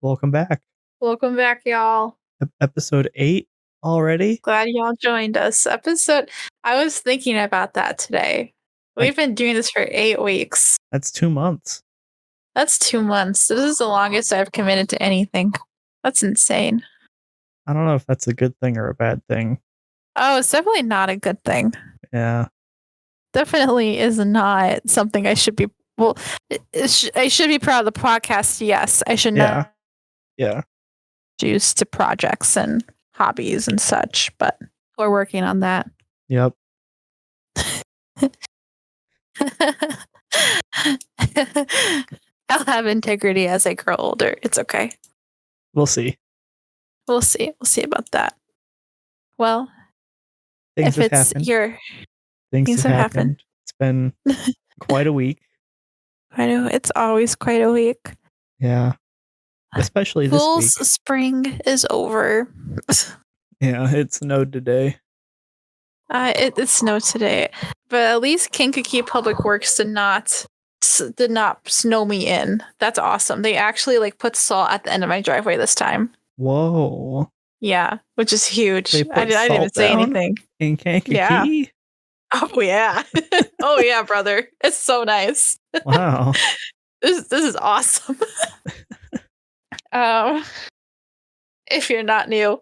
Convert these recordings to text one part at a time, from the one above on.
Welcome back. Welcome back, y'all. Episode 8 already? Glad y'all joined us. I was thinking about that today. We've been doing this for 8 weeks. That's 2 months. That's 2 months. This is the longest I've committed to anything. That's insane. I don't know if that's a good thing or a bad thing. Oh, it's definitely not a good thing. Yeah. Definitely is not something I should be. Well, I should be proud of the podcast. Yes, I should not. Yeah. Used to projects and hobbies and such, but we're working on that. Yep. I'll have integrity as I grow older. It's okay. We'll see. We'll see about that. Well, things have happened. Things have happened. It's been quite a week. I know, it's always quite a week. Yeah. Especially this week. Spring is over. Yeah, it snowed today. It snowed today, but at least Kankakee Public Works did not snow me in. That's awesome. They actually put salt at the end of my driveway this time. Whoa. Yeah, which is huge. I didn't even say anything. In Kankakee? Yeah. Oh yeah. Oh yeah, brother. It's so nice. Wow. This is awesome. If you're not new,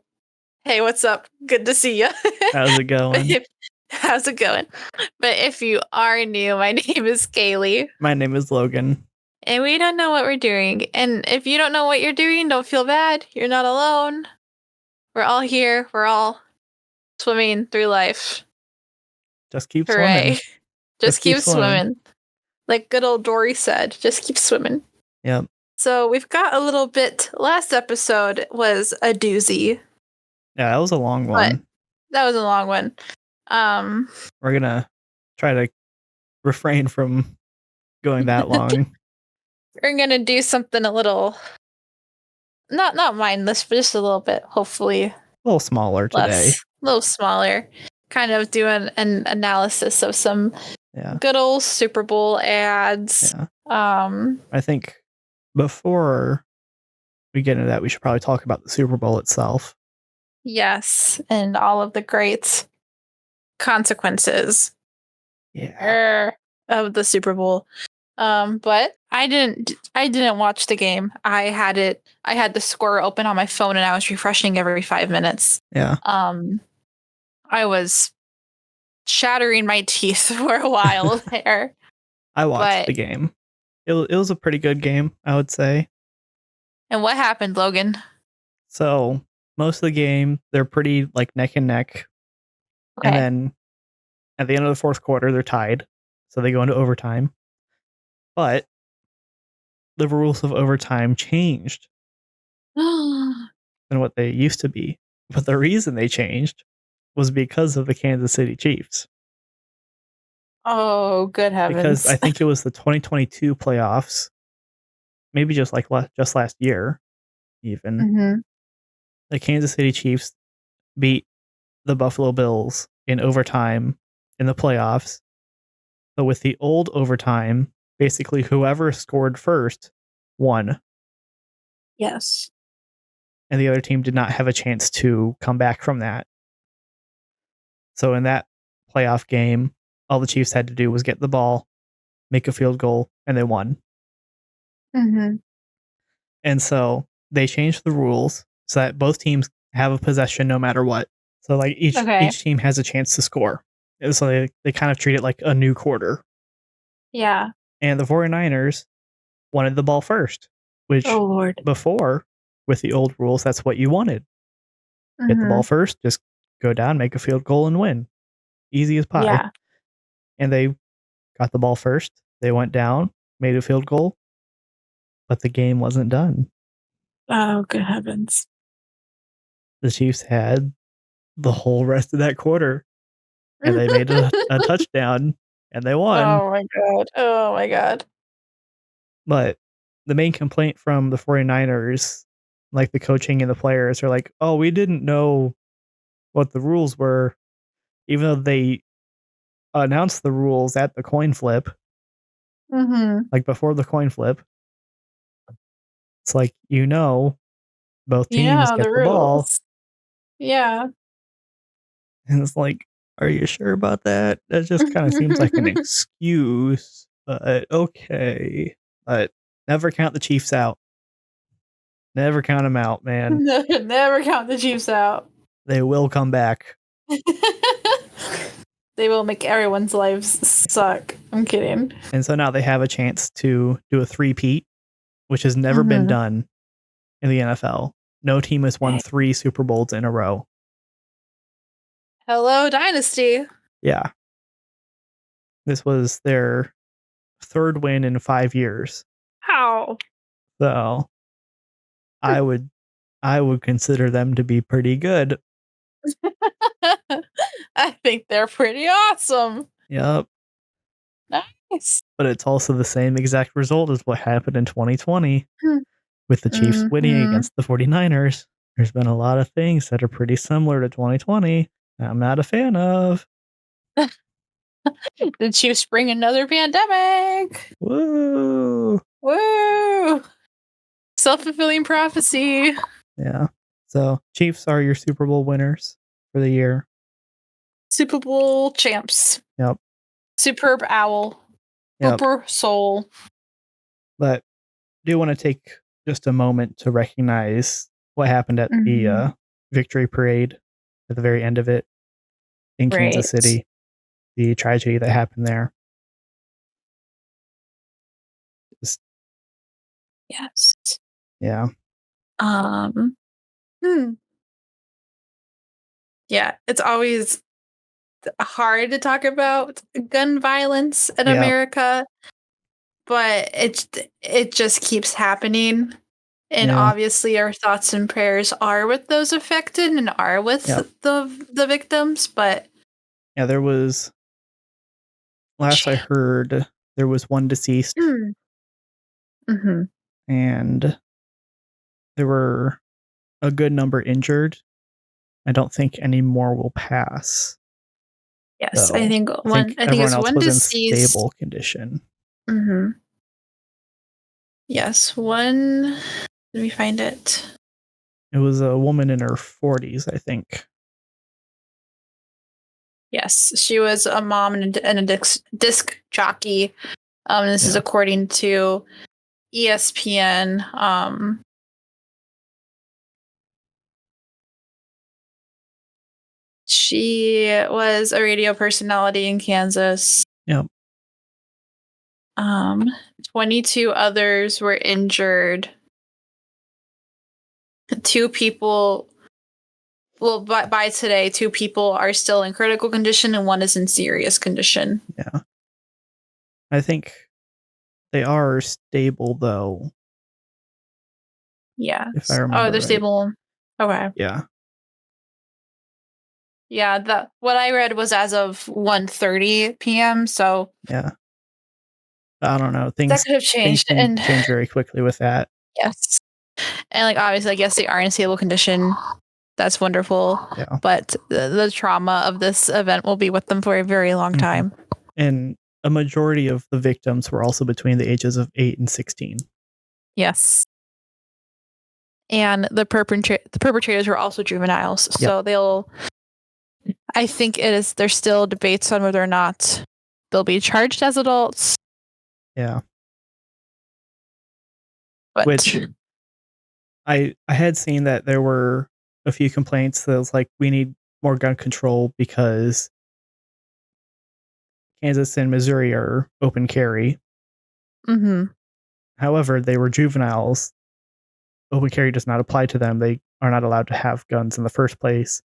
hey, what's up? Good to see you. How's it going? How's it going? But if you are new, my name is Kaylee. My name is Logan. And we don't know what we're doing. And if you don't know what you're doing, don't feel bad. You're not alone. We're all here. We're all swimming through life. Just keep swimming. Just keep swimming. Like good old Dory said, just keep swimming. Yep. So we've got a little bit. Last episode was a doozy. Yeah, that was a long one. That was a long one. We're gonna try to refrain from going that long. We're gonna do something a little not mindless, but just a little bit, hopefully. A little smaller today. A little smaller. Kind of doing an analysis of some good old Super Bowl ads. Yeah. I think before we get into that, we should probably talk about the Super Bowl itself. Yes, and all of the great consequences of the Super Bowl. But I didn't watch the game. I had the score open on my phone and I was refreshing every 5 minutes. Yeah. I was shattering my teeth for a while there. I watched the game. It was a pretty good game, I would say. And what happened, Logan? So most of the game, they're pretty neck and neck. Okay. And then at the end of the fourth quarter, they're tied. So they go into overtime. But the rules of overtime changed than what they used to be. But the reason they changed was because of the Kansas City Chiefs. Oh, good heavens. Because I think it was the 2022 playoffs, maybe just last year, even. Mm-hmm. The Kansas City Chiefs beat the Buffalo Bills in overtime in the playoffs. So with the old overtime, basically whoever scored first won. Yes. And the other team did not have a chance to come back from that. So in that playoff game, all the Chiefs had to do was get the ball, make a field goal, and they won. Mm-hmm. And so they changed the rules so that both teams have a possession no matter what. So each team has a chance to score. So they kind of treat it like a new quarter. Yeah. And the 49ers wanted the ball first, which before, with the old rules, that's what you wanted. Mm-hmm. Get the ball first, just go down, make a field goal, and win. Easy as pie. Yeah. And they got the ball first. They went down, made a field goal, but the game wasn't done. Oh, good heavens. The Chiefs had the whole rest of that quarter, and they made a touchdown, and they won. Oh my God. But the main complaint from the 49ers, the coaching and the players, are oh, we didn't know what the rules were, even though they announced the rules at the coin flip. Mm-hmm. Before the coin flip. It's like, both teams get the the ball. rules. Yeah. And it's like, are you sure about that? That just kind of seems like an excuse, but okay. But never count the Chiefs out. Never count them out, man. Never count the Chiefs out. They will come back. They will make everyone's lives suck. I'm kidding. And so now they have a chance to do a three-peat, which has never been done in the NFL. No team has won 3 Super Bowls in a row. Hello, Dynasty. Yeah. This was their 3rd win in 5 years. How? So I would consider them to be pretty good. I think they're pretty awesome. Yep. Nice. But it's also the same exact result as what happened in 2020 with the Chiefs winning against the 49ers. There's been a lot of things that are pretty similar to 2020 that I'm not a fan of. The Chiefs bring another pandemic. Woo! Woo! Self-fulfilling prophecy. Yeah. So Chiefs are your Super Bowl winners for the year. Super Bowl champs. Yep. Superb owl. Yep. Super soul. But I do want to take just a moment to recognize what happened at the victory parade at the very end of it in Kansas City. The tragedy that happened there. Yes. Yeah. Yeah, it's always hard to talk about gun violence in America, but it just keeps happening. And obviously our thoughts and prayers are with those affected and are with the victims, but yeah, there was last I heard there was 1 deceased. And there were a good number injured. I don't think any more will pass. Yes, so I think everyone else one was deceased. in stable condition. Yes, one. Let me find it. It was a woman in her 40s, I think. Yes, she was a mom and a disc jockey. This is according to ESPN. She was a radio personality in Kansas. Yep. 22 others were injured. 2 people, well, by today, 2 people are still in critical condition and 1 is in serious condition. Yeah. I think they are stable, though. Yeah. If I remember they're stable. Okay. Yeah. Yeah, what I read was as of 1:30 p.m. So yeah, I don't know. Things that could have changed can change very quickly with that. Yes, and like obviously, I guess they are in stable condition. That's wonderful. Yeah. But the trauma of this event will be with them for a very long time. And a majority of the victims were also between the ages of 8 and 16. Yes. And the perpetrators were also juveniles. So I think there's still debates on whether or not they'll be charged as adults. Yeah. But which I had seen that there were a few complaints that was like, we need more gun control because Kansas and Missouri are open carry. However, they were juveniles. Open carry does not apply to them. They are not allowed to have guns in the first place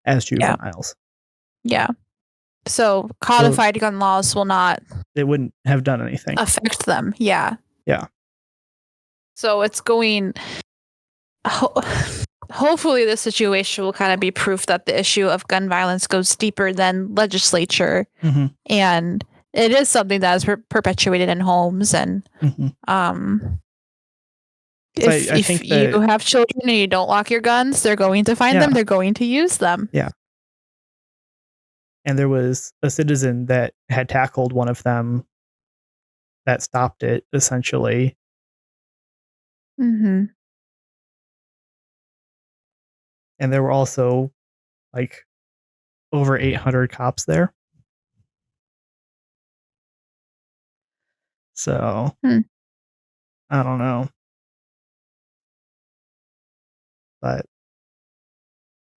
as juveniles. Yeah. So codified gun laws will not. They wouldn't have done anything. Affect them. Yeah. Yeah. So it's going. Hopefully, this situation will kind of be proof that the issue of gun violence goes deeper than legislature, and it is something that is perpetuated in homes. And if you have children and you don't lock your guns, they're going to find them. They're going to use them. Yeah. And there was a citizen that had tackled one of them that stopped it, essentially. And there were also like over 800 cops there. So I don't know. But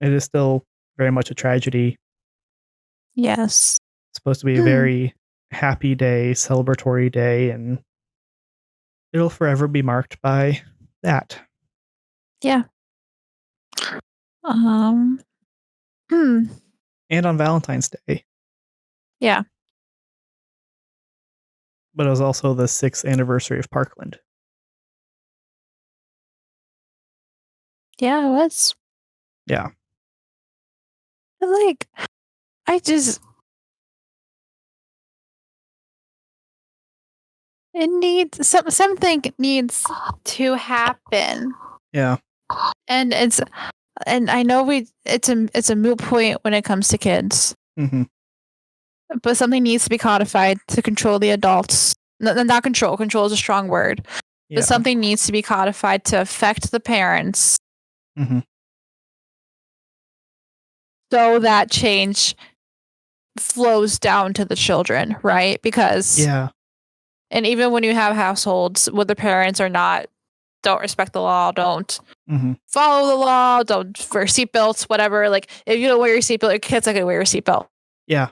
it is still very much a tragedy. Yes. It's supposed to be a very happy day, celebratory day, and it'll forever be marked by that. Yeah. Hmm. And on Valentine's Day. Yeah. But it was also the 6th anniversary of Parkland. Yeah, it was. Yeah. Like, I just it needs something needs to happen. Yeah. And I know it's a moot point when it comes to kids. Mm-hmm. But something needs to be codified to control the adults. Not control. Control is a strong word. Yeah. But something needs to be codified to affect the parents. Mm-hmm. So that change flows down to the children, right? Because yeah. And even when you have households where the parents don't respect the law, don't follow the law, don't wear seatbelts, whatever. Like if you don't wear your seatbelt, your kid's not gonna wear your seatbelt. Yeah.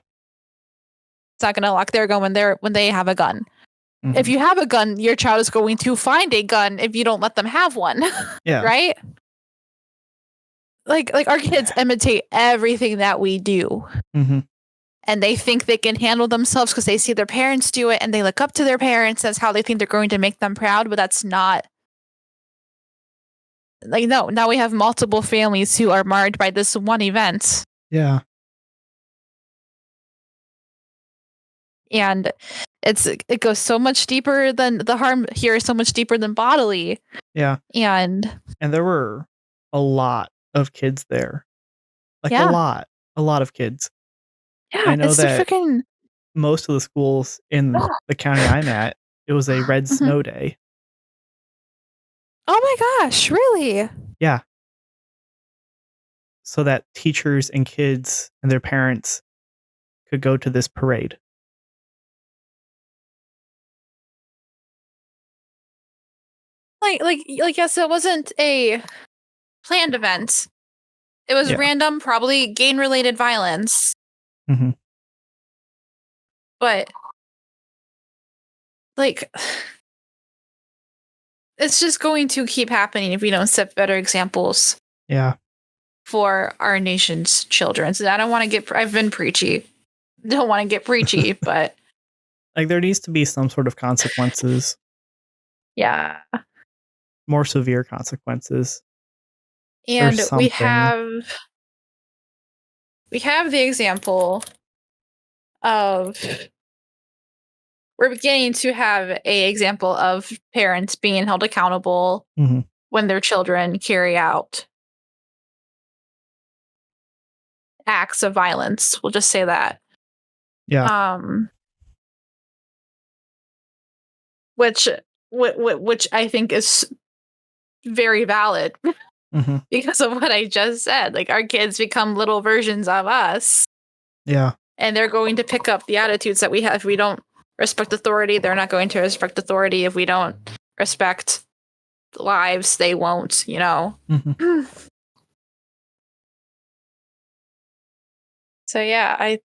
It's not gonna lock their gun when they have a gun. If you have a gun, your child is going to find a gun if you don't let them have one. Yeah. Right? Like our kids imitate everything that we do. Mm-hmm. And they think they can handle themselves because they see their parents do it and they look up to their parents. That's how they think they're going to make them proud, but that's not. Like, no, now we have multiple families who are marred by this one event. Yeah. And it goes so much deeper than the harm here is so much deeper than bodily. Yeah. And there were a lot of kids there. Like a lot of kids. Yeah, I know that freaking... most of the schools in the county I'm at, it was a red snow day. Oh my gosh, really? Yeah. So that teachers and kids and their parents could go to this parade. Like yes, it wasn't a planned event. It was random, probably gang-related violence. Mm-hmm. But like it's just going to keep happening if we don't set better examples. Yeah. For our nation's children. So I don't want to get I've been preachy. Don't want to get preachy, but like there needs to be some sort of consequences. Yeah. More severe consequences. And we have the example of we're beginning to have a example of parents being held accountable when their children carry out acts of violence. We'll just say that. Yeah. Which I think is very valid because of what I just said. Like our kids become little versions of us. Yeah. And they're going to pick up the attitudes that we have. If we don't respect authority, they're not going to respect authority. If we don't respect lives, they won't, you know? So yeah,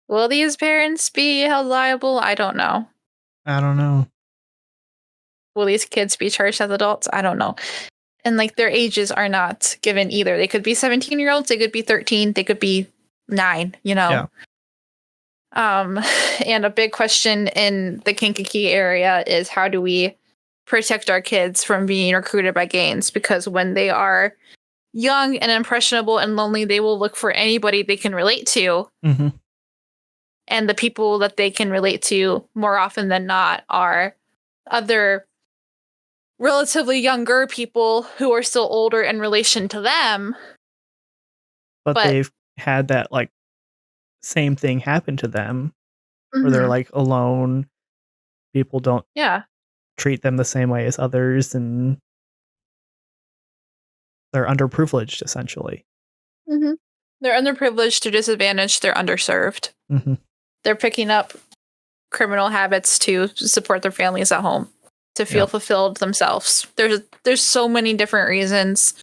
will these parents be held liable? I don't know. I don't know. Will these kids be charged as adults? I don't know. And like their ages are not given either. They could be 17-year-olds, they could be 13, they could be 9, you know. Yeah. And a big question in the Kankakee area is how do we protect our kids from being recruited by gangs? Because when they are young and impressionable and lonely, they will look for anybody they can relate to. And the people that they can relate to more often than not are other relatively younger people who are still older in relation to them. But they've had that like same thing happen to them where they're like alone. People don't treat them the same way as others. And they're underprivileged essentially. Mm-hmm. They're underprivileged, they're disadvantaged, they're underserved. Mm-hmm. They're picking up criminal habits to support their families at home, to feel fulfilled themselves. There's so many different reasons,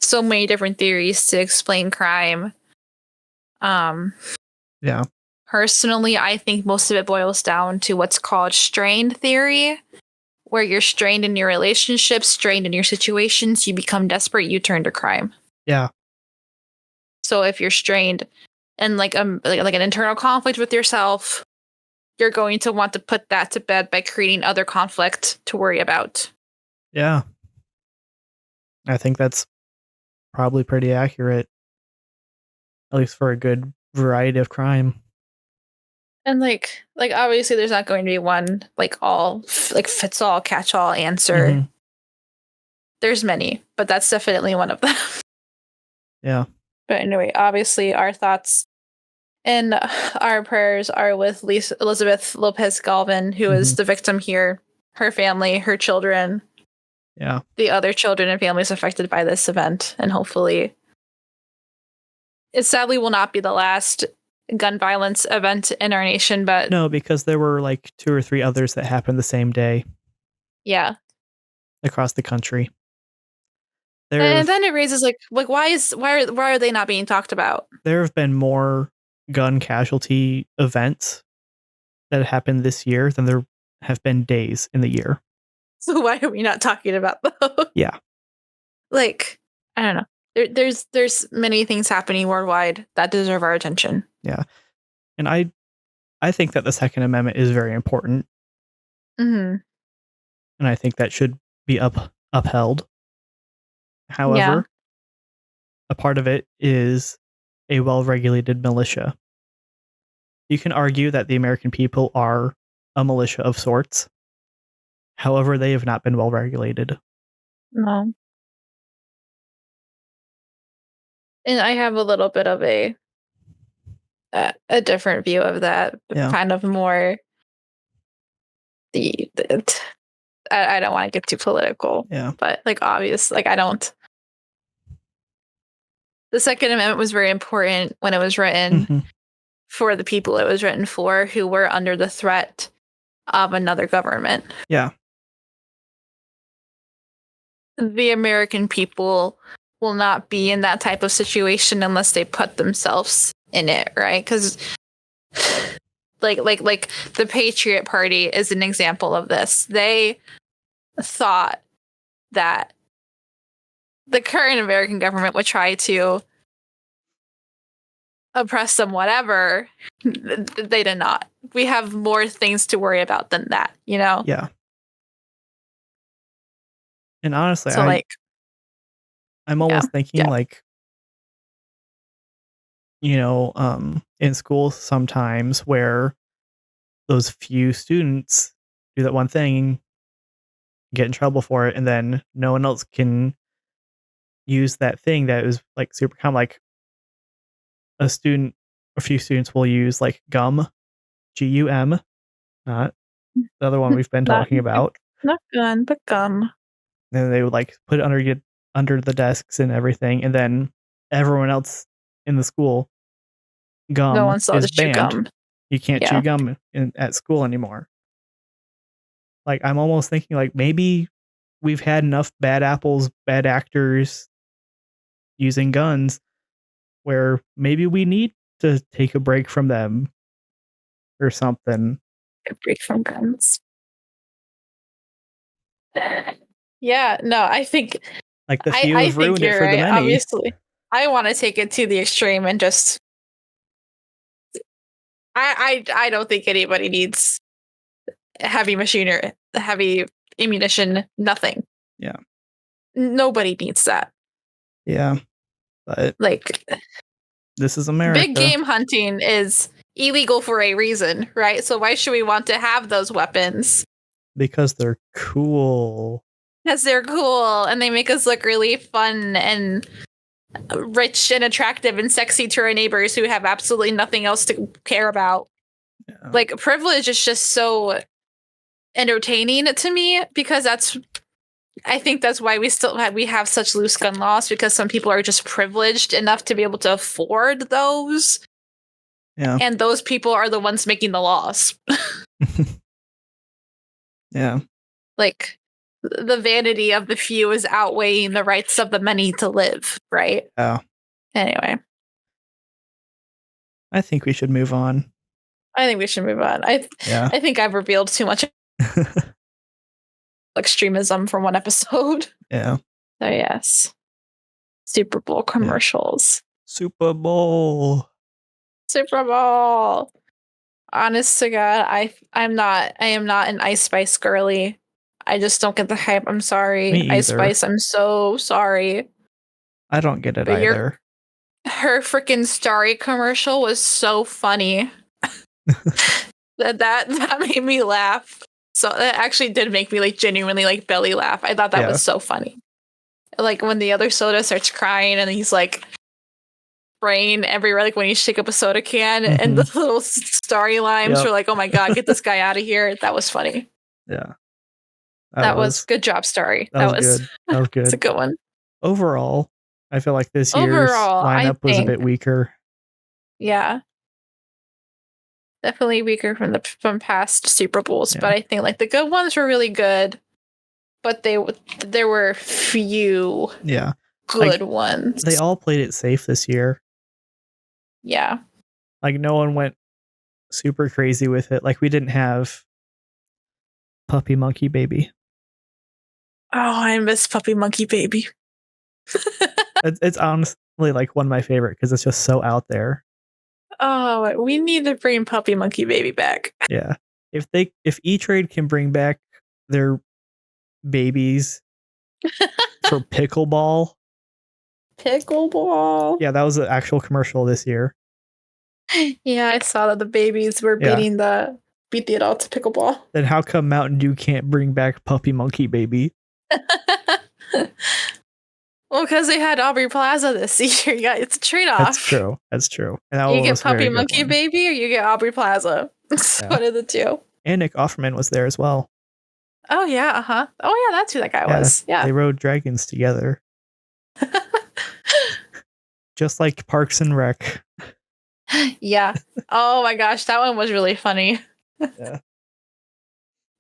so many different theories to explain crime. Yeah. Personally, I think most of it boils down to what's called strained theory, where you're strained in your relationships, strained in your situations, you become desperate, you turn to crime. Yeah. So if you're strained and like an internal conflict with yourself, you're going to want to put that to bed by creating other conflict to worry about. Yeah. I think that's probably pretty accurate, at least for a good variety of crime. And like obviously there's not going to be one fits all catch all answer. Mm-hmm. There's many, but that's definitely one of them. Yeah. But anyway, obviously our thoughts and our prayers are with Elizabeth Lopez Galvin, who is the victim here, her family, her children, the other children and families affected by this event, and hopefully it sadly will not be the last gun violence event in our nation. But no, because there were like 2 or 3 others that happened the same day. Yeah. Across the country. And then it raises like why are they not being talked about? There have been more gun casualty events that happened this year than there have been days in the year. So why are we not talking about those? Yeah. Like, I don't know. There's many things happening worldwide that deserve our attention. Yeah. And I think that the Second Amendment is very important. Mm-hmm. And I think that should be upheld. However, a part of it is a well-regulated militia. You can argue that the American people are a militia of sorts. However, they have not been well-regulated. No. And I have a little bit of a different view of that. Kind of more I don't want to get too political. Yeah. But like obvious, like I don't. The Second Amendment was very important when it was written for the people it was written for, who were under the threat of another government. Yeah. The American people will not be in that type of situation unless they put themselves in it, right? Because like the Patriot Party is an example of this. They thought that the current American government would try to oppress them, whatever. They did not. We have more things to worry about than that, you know? Yeah. And honestly, so I'm almost thinking like, you know, in school sometimes where those few students do that one thing, get in trouble for it, and then no one else can use that thing that is like super common. Like a few students will use like gum, GUM, not the other one we've been talking about. Not gun, but gum. And they would like put it under the desks and everything, and then everyone else in the school, gum is banned. Gum. You can't chew gum at school anymore. Like I'm almost thinking like maybe we've had enough bad apples, bad actors using guns, where maybe we need to take a break from them or something. A break from guns. Yeah, no, I think like the few have ruined it for the many. Obviously, I want to take it to the extreme and just. I don't think anybody needs heavy machinery, heavy ammunition. Nothing. Yeah. Nobody needs that. Yeah, but like this is America. Big game hunting is illegal for a reason, right? So why should we want to have those weapons? Because they're cool. Because they're cool and they make us look really fun and rich and attractive and sexy to our neighbors who have absolutely nothing else to care about. Yeah. Like privilege is just so entertaining to me because that's I think that's why we have such loose gun laws, because some people are just privileged enough to be able to afford those. Yeah. And those people are the ones making the laws. Yeah. Like, the vanity of the few is outweighing the rights of the many to live, right? Yeah. Anyway, I think we should move on. I think we should move on. I think I've revealed too much extremism from one episode. Yeah. So yes. Super Bowl commercials. Super Bowl. Super Bowl. Honest to God, I am not an Ice Spice girly. I just don't get the hype. I'm sorry. Me Ice either. Spice, I'm so sorry. I don't get it either. Her freaking Starry commercial was so funny. that made me laugh. So that actually did make me like genuinely like belly laugh. I thought that was so funny. Like when the other soda starts crying and he's like spraying everywhere, like when you shake up a soda can, and the little starry limes were like, oh my God, get this guy out of here. That was funny. Yeah. That was good job, Starry. That was good. That was good. It's a good one. Overall, I feel like this year's lineup was a bit weaker. Yeah. Definitely weaker from past Super Bowls, but I think like the good ones were really good, but there were few good ones. They all played it safe this year. Yeah. Like no one went super crazy with it. Like we didn't have Puppy Monkey Baby. Oh, I miss Puppy Monkey Baby. It's honestly like one of my favorite because it's just so out there. Oh, we need to bring Puppy Monkey Baby back. Yeah. If E-Trade can bring back their babies for pickleball. Pickleball. Yeah, that was the actual commercial this year. Yeah, I saw that the babies were beat the adults at pickleball. Then how come Mountain Dew can't bring back Puppy Monkey Baby? Well, because they had Aubrey Plaza this year. Yeah, it's a trade-off. That's true. And you get Puppy Monkey Baby or you get Aubrey Plaza. One of the two. And Nick Offerman was there as well. Oh, yeah. Uh-huh. Oh, yeah, that's who that guy was. Yeah. They rode dragons together. Just like Parks and Rec. Yeah. Oh, my gosh. That one was really funny. Yeah.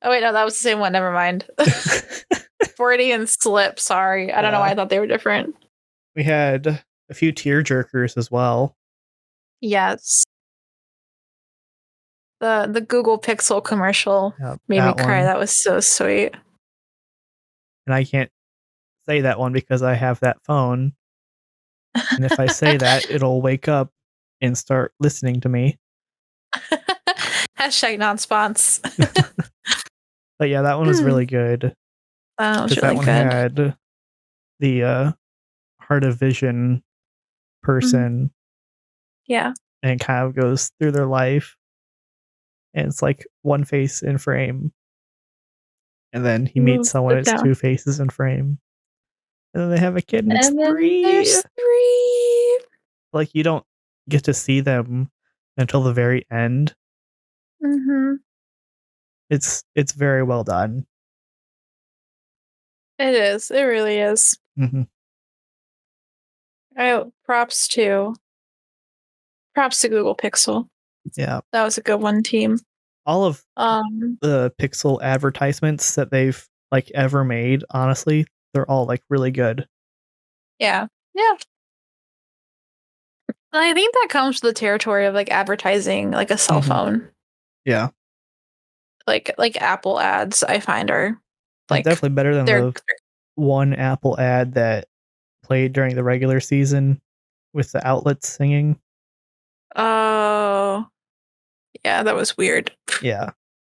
Oh, wait. No, that was the same one. Never mind. Forty and Slip. Sorry. I don't know why I thought they were different. We had a few tear jerkers as well. Yes. The Google Pixel commercial made me cry. That was so sweet. And I can't say that one because I have that phone. And if I say that, it'll wake up and start listening to me. Hashtag non-spons. But yeah, that one was really good. That was really that one good. had the Heart of Vision person. Yeah. And it kind of goes through their life. And it's like one face in frame. And then he meets someone, it's two faces in frame. And then they have a kid and it's three. There's three. Like you don't get to see them until the very end. Mm-hmm. It's very well done. It is. It really is. Mm-hmm. Props to Google Pixel. Yeah. That was a good one, team. All of the Pixel advertisements that they've like ever made, honestly, they're all like really good. Yeah. Yeah. And I think that comes to the territory of like advertising like a cell phone. Yeah. Like Apple ads, I find are like definitely better than the one Apple ad that played during the regular season with the outlets singing. Oh. Yeah, that was weird. Yeah.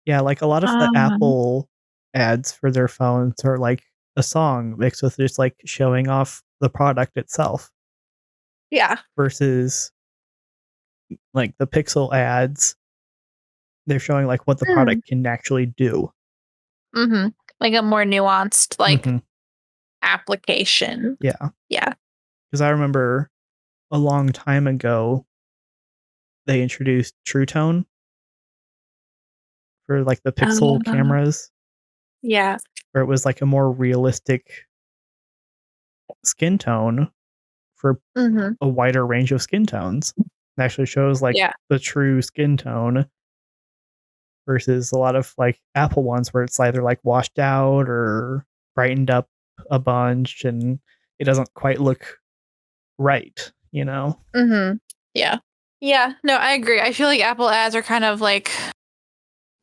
Yeah, like a lot of the Apple ads for their phones are like a song mixed with just like showing off the product itself. Yeah. Versus like the Pixel ads, they're showing like what the product can actually do. Mm-hmm. Like a more nuanced like application. Yeah. Yeah. Because I remember a long time ago they introduced True Tone for like the Pixel cameras. Yeah. where it was like a more realistic skin tone for a wider range of skin tones. It actually shows like the true skin tone versus a lot of like Apple ones where it's either like washed out or brightened up a bunch and it doesn't quite look right, you know? Yeah. Yeah. No, I agree. I feel like Apple ads are kind of like,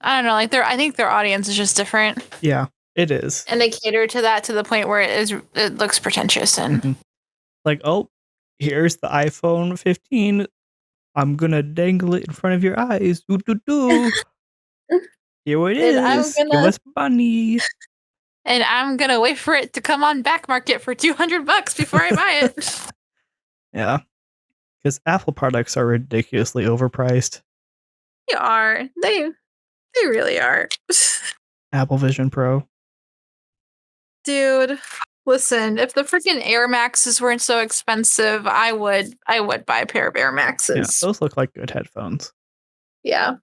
I don't know, like I think their audience is just different. Yeah, it is. And they cater to that to the point where it looks pretentious and like, oh, here's the iPhone 15. I'm gonna dangle it in front of your eyes. Doo, doo, doo. Here it is. Give us money. And I'm gonna wait for it to come on back market for $200 before I buy it. Yeah, because Apple products are ridiculously overpriced. They are. They really are. Apple Vision Pro. Dude, listen, if the freaking Air Maxes weren't so expensive, I would buy a pair of Air Maxes. Yeah, those look like good headphones. Yeah.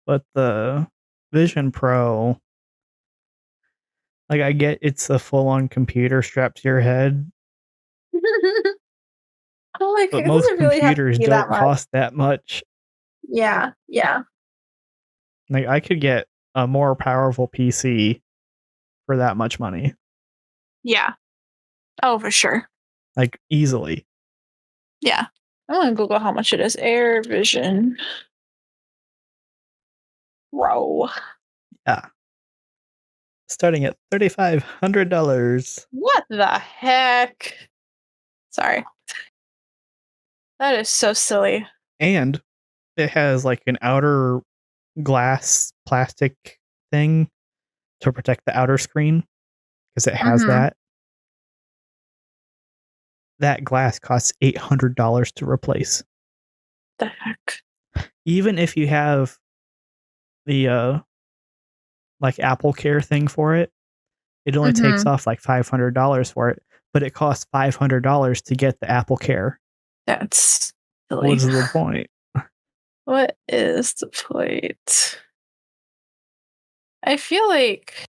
But the Vision Pro, like I get it's a full-on computer strapped to your head. But most computers don't cost that much. Yeah, yeah. Like I could get a more powerful PC for that much money. Yeah. Oh, for sure. Like easily. Yeah. I'm gonna Google how much it is. Air Vision Pro. Yeah. Starting at $3,500. What the heck? Sorry. That is so silly. And it has like an outer glass plastic thing to protect the outer screen because it has that. That glass costs $800 to replace. The heck? Even if you have the like Apple Care thing for it, it only takes off like $500 for it, but it costs $500 to get the Apple Care. That's silly. What's the point? What is the point? I feel like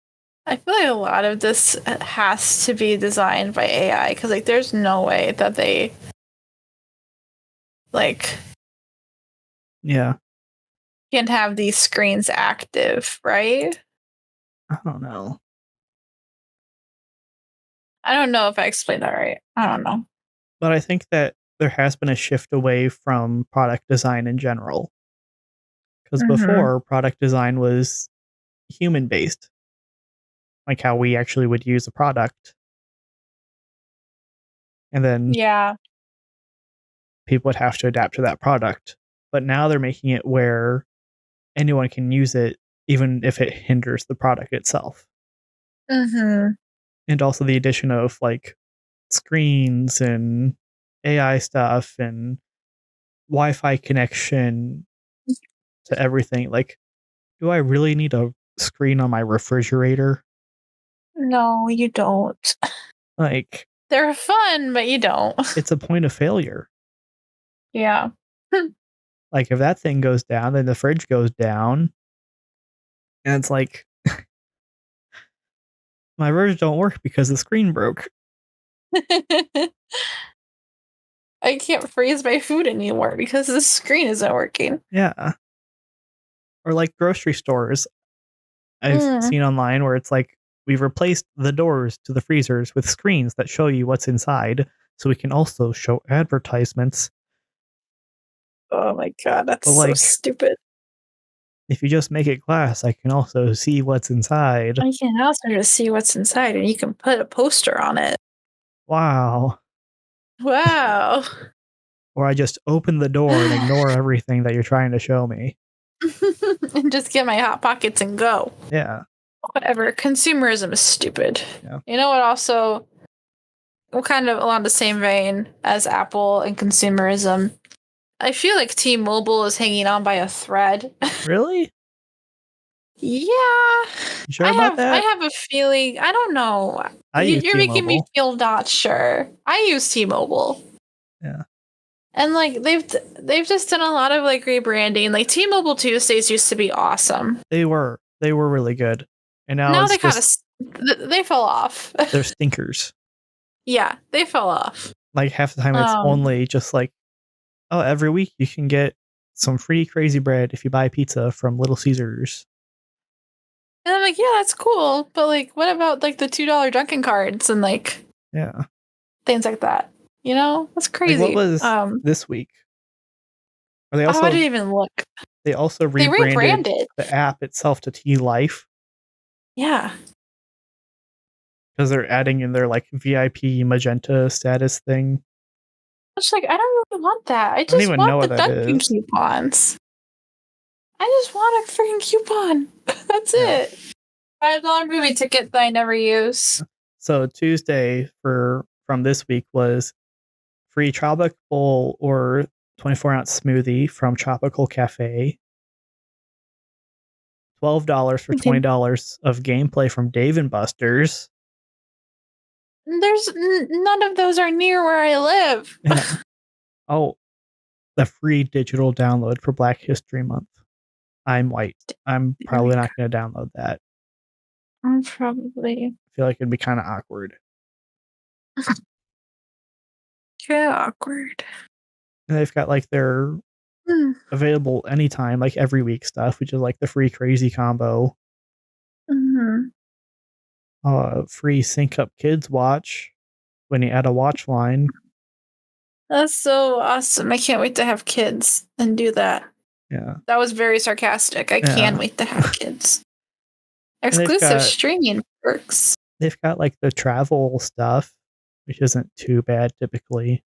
a lot of this has to be designed by AI because like there's no way that they like can have these screens active, right? I don't know. I don't know if I explained that right. I don't know. But I think that there has been a shift away from product design in general. Because before, product design was human based, like how we actually would use a product. And then people would have to adapt to that product. But now they're making it where anyone can use it, even if it hinders the product itself. And also the addition of like screens and AI stuff and Wi-Fi connection to everything. Like, do I really need a screen on my refrigerator? No, you don't. Like, they're fun, but you don't. It's a point of failure. Yeah. Like, if that thing goes down, then the fridge goes down. And it's like, my fridge don't work because the screen broke. I can't freeze my food anymore because the screen isn't working. Yeah. Or like grocery stores. I've seen online where it's like, we've replaced the doors to the freezers with screens that show you what's inside, so we can also show advertisements. Oh my god, that's so stupid. If you just make it glass, I can also see what's inside. I can also just see what's inside, and you can put a poster on it. Wow. Wow. Or I just open the door and ignore everything that you're trying to show me. And just get my Hot Pockets and go. Yeah. Whatever. Consumerism is stupid. Yeah. You know what also, we're kind of along the same vein as Apple and consumerism. I feel like T-Mobile is hanging on by a thread. Really? Yeah. You sure about that? I have a feeling. I don't know. You're making me feel not sure. I use T-Mobile. Yeah. And like they've just done a lot of like rebranding. Like T-Mobile Tuesdays used to be awesome. They were really good. And now Now it's they kind of just they fell off. they're stinkers. Yeah, they fell off. Like half the time it's only just like, oh, every week you can get some free crazy bread if you buy pizza from Little Caesars. And I'm like, yeah, that's cool. But like, what about like the $2 Dunkin' cards and like things like that? You know, that's crazy. Like, what was this week? Or they also I didn't even look. They also rebranded the app itself to T Life. Yeah. Because they're adding in their like VIP magenta status thing. It's like, I don't really want that. I just want the Dunkin' coupons. I just want a freaking coupon. That's it. $5 movie ticket that I never use. So Tuesday from this week was free Tropic Bowl or 24-ounce smoothie from Tropical Cafe. $12 for $20 of gameplay from Dave & Buster's. There's none of those are near where I live. Yeah. Oh, the free digital download for Black History Month. I'm white. I'm probably not going to download that. Probably. I feel like it'd be kind of awkward. Yeah, awkward. And they've got like their available anytime, like every week stuff, which is like the free crazy combo. Free Sync Up Kids watch when you add a watch line. That's so awesome. I can't wait to have kids and do that. Yeah. That was very sarcastic. I can't wait to have kids. Exclusive streaming perks. They've got like the travel stuff, which isn't too bad typically.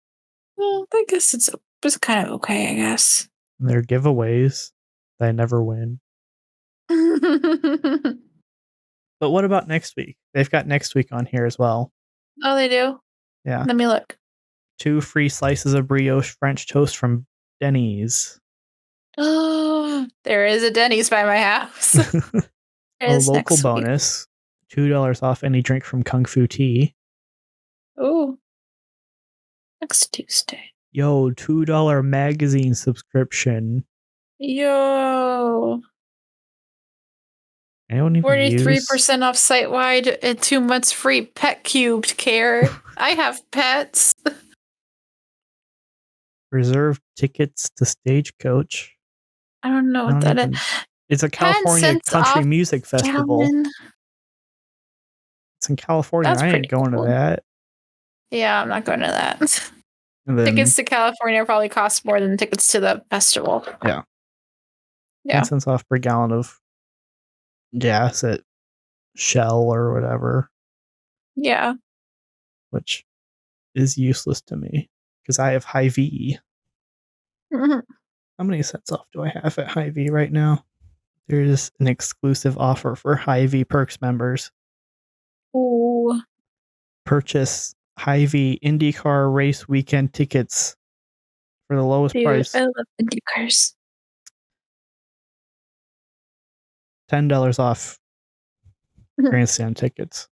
Well, I guess it's kind of okay, I guess. And their giveaways, they never win. But what about next week? They've got next week on here as well. Oh, they do? Yeah. Let me look. 2 free slices of brioche French toast from Denny's. Oh, there is a Denny's by my house. A local bonus. $2 off any drink from Kung Fu Tea. Oh. Next Tuesday. Yo, $2 magazine subscription. Yo. Anyone even 43% off site-wide and 2 months free Pet Cubed care. I have pets. Reserve tickets to Stagecoach. I don't know what that is. It's a California country music festival. It's in California. I ain't going to that. Yeah, I'm not going to that. Tickets to California probably cost more than tickets to the festival. Yeah. 10 cents off per gallon of gas at Shell or whatever. Yeah. Which is useless to me because I have Hy-Vee. How many cents off do I have at Hy-Vee right now? There's an exclusive offer for Hy-Vee Perks members. Ooh. Purchase Hy-Vee IndyCar race weekend tickets for the lowest price. I love IndyCars. $10 off grandstand tickets.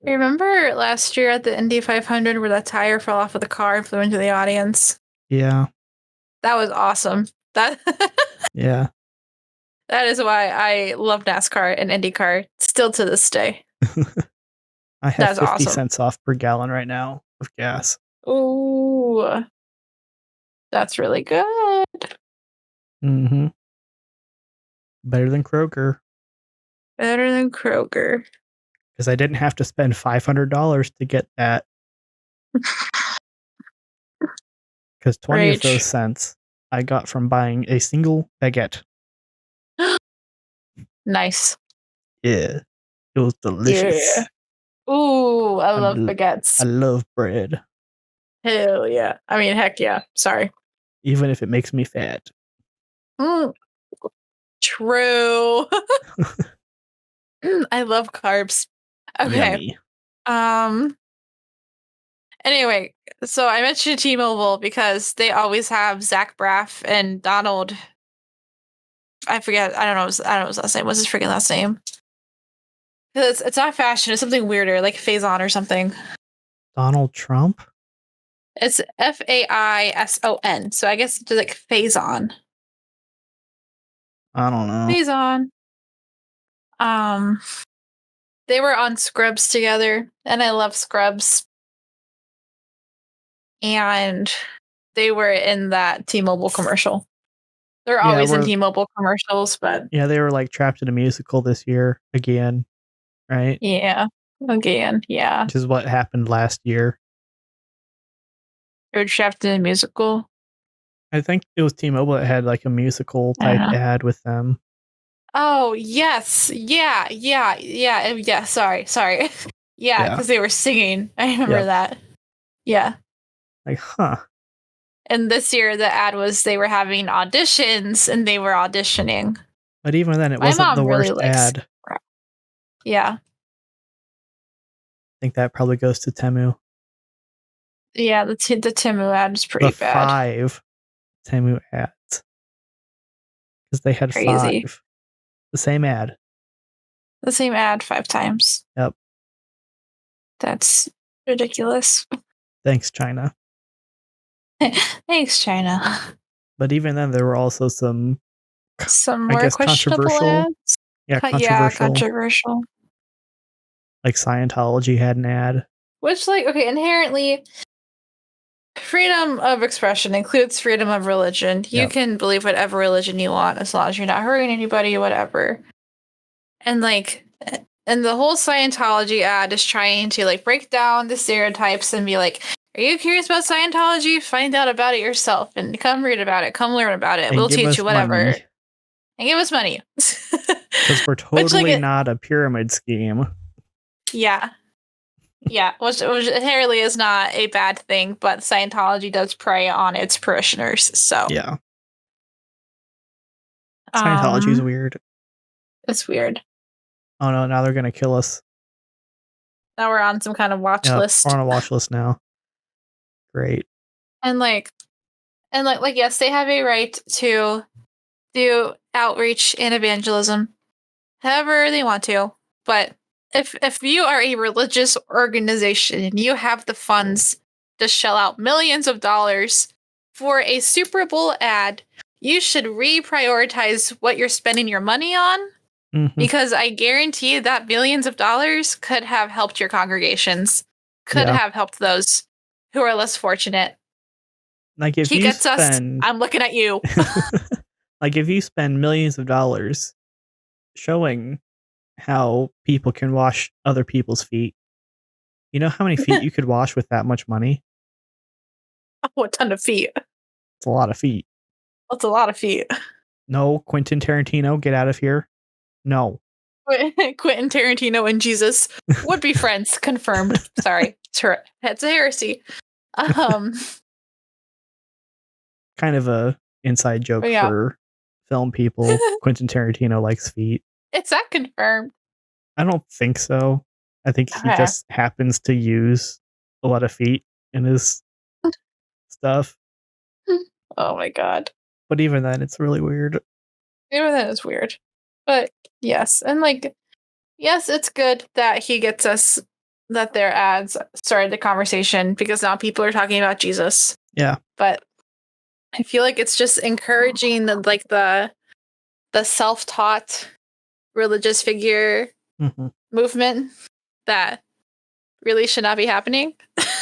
Remember last year at the Indy 500 where that tire fell off of the car and flew into the audience? Yeah. That was awesome. Yeah. That is why I love NASCAR and IndyCar still to this day. I have 50 cents off per gallon right now of gas. Ooh. That's really good. Mm-hmm. Better than Kroger. Better than Kroger. Because I didn't have to spend $500 to get that. Because 20 of those cents I got from buying a single baguette. Nice. Yeah. It was delicious. Yeah. Ooh, I love baguettes. I love bread. Hell yeah. I mean, heck yeah. Sorry. Even if it makes me fat. True. I love carbs. Okay. Yummy. Anyway, so I mentioned T-Mobile because they always have Zach Braff and Donald. I forget. I don't know his last name. What's his freaking last name? It's not fashion. It's something weirder, like Faison or something. Donald Trump? It's Faison. So I guess it's like Faison. I don't know. Faison. They were on Scrubs together, and I love Scrubs. And they were in that T-Mobile commercial. They're always in T-Mobile commercials, but yeah, they were like trapped in a musical this year again, right? Yeah, again, yeah. Which is what happened last year. They were trapped in a musical. I think it was T-Mobile that had like a musical type ad with them. Oh yes, yeah. Sorry. Yeah, because they were singing. I remember that. Yeah. Like, huh. And this year, the ad was they were having auditions and they were auditioning. But even then, it wasn't the worst ad. Yeah. I think that probably goes to Temu. Yeah, the Temu ad is pretty bad. 5 Temu ads. Because they had 5. The same ad. The same ad 5 times. Yep. That's ridiculous. Thanks, China. Thanks, China. But even then, there were also some more questionable ads. Yeah, controversial. Like Scientology had an ad. Which, like, okay, inherently, freedom of expression includes freedom of religion. You can believe whatever religion you want as long as you're not hurting anybody, whatever. And, like, and the whole Scientology ad is trying to, like, break down the stereotypes and be like, are you curious about Scientology? Find out about it yourself and come read about it. Come learn about it. We'll teach you whatever. Money. And give us money. Because we're totally not a pyramid scheme. Yeah. Yeah, which inherently is not a bad thing, but Scientology does prey on its parishioners, so. Yeah. Scientology is weird. It's weird. Oh no, now they're going to kill us. Now we're on some kind of watch list. We're on a watch list now. Great. And yes, they have a right to do outreach and evangelism however they want to, but if you are a religious organization and you have the funds to shell out millions of dollars for a Super Bowl ad, you should reprioritize what you're spending your money on, because I guarantee that millions of dollars could have helped your congregations, could have helped those who are less fortunate. Like if he gets us, I'm looking at you. Like if you spend millions of dollars showing how people can wash other people's feet, you know how many feet you could wash with that much money? Oh, a ton of feet. It's a lot of feet. That's a lot of feet. No, Quentin Tarantino, get out of here. No. Quentin Tarantino and Jesus would be friends. Confirmed. Sorry. It's a heresy. Kind of a inside joke for film people. Quentin Tarantino likes feet. Is that confirmed? I don't think so. I think he just happens to use a lot of feet in his stuff. Oh my god. But even then, it's really weird. Even then, it's weird. But yes, and yes, it's good that he gets us, that their ads started the conversation, because now people are talking about Jesus. Yeah. But I feel like it's just encouraging the self-taught religious figure movement that really should not be happening.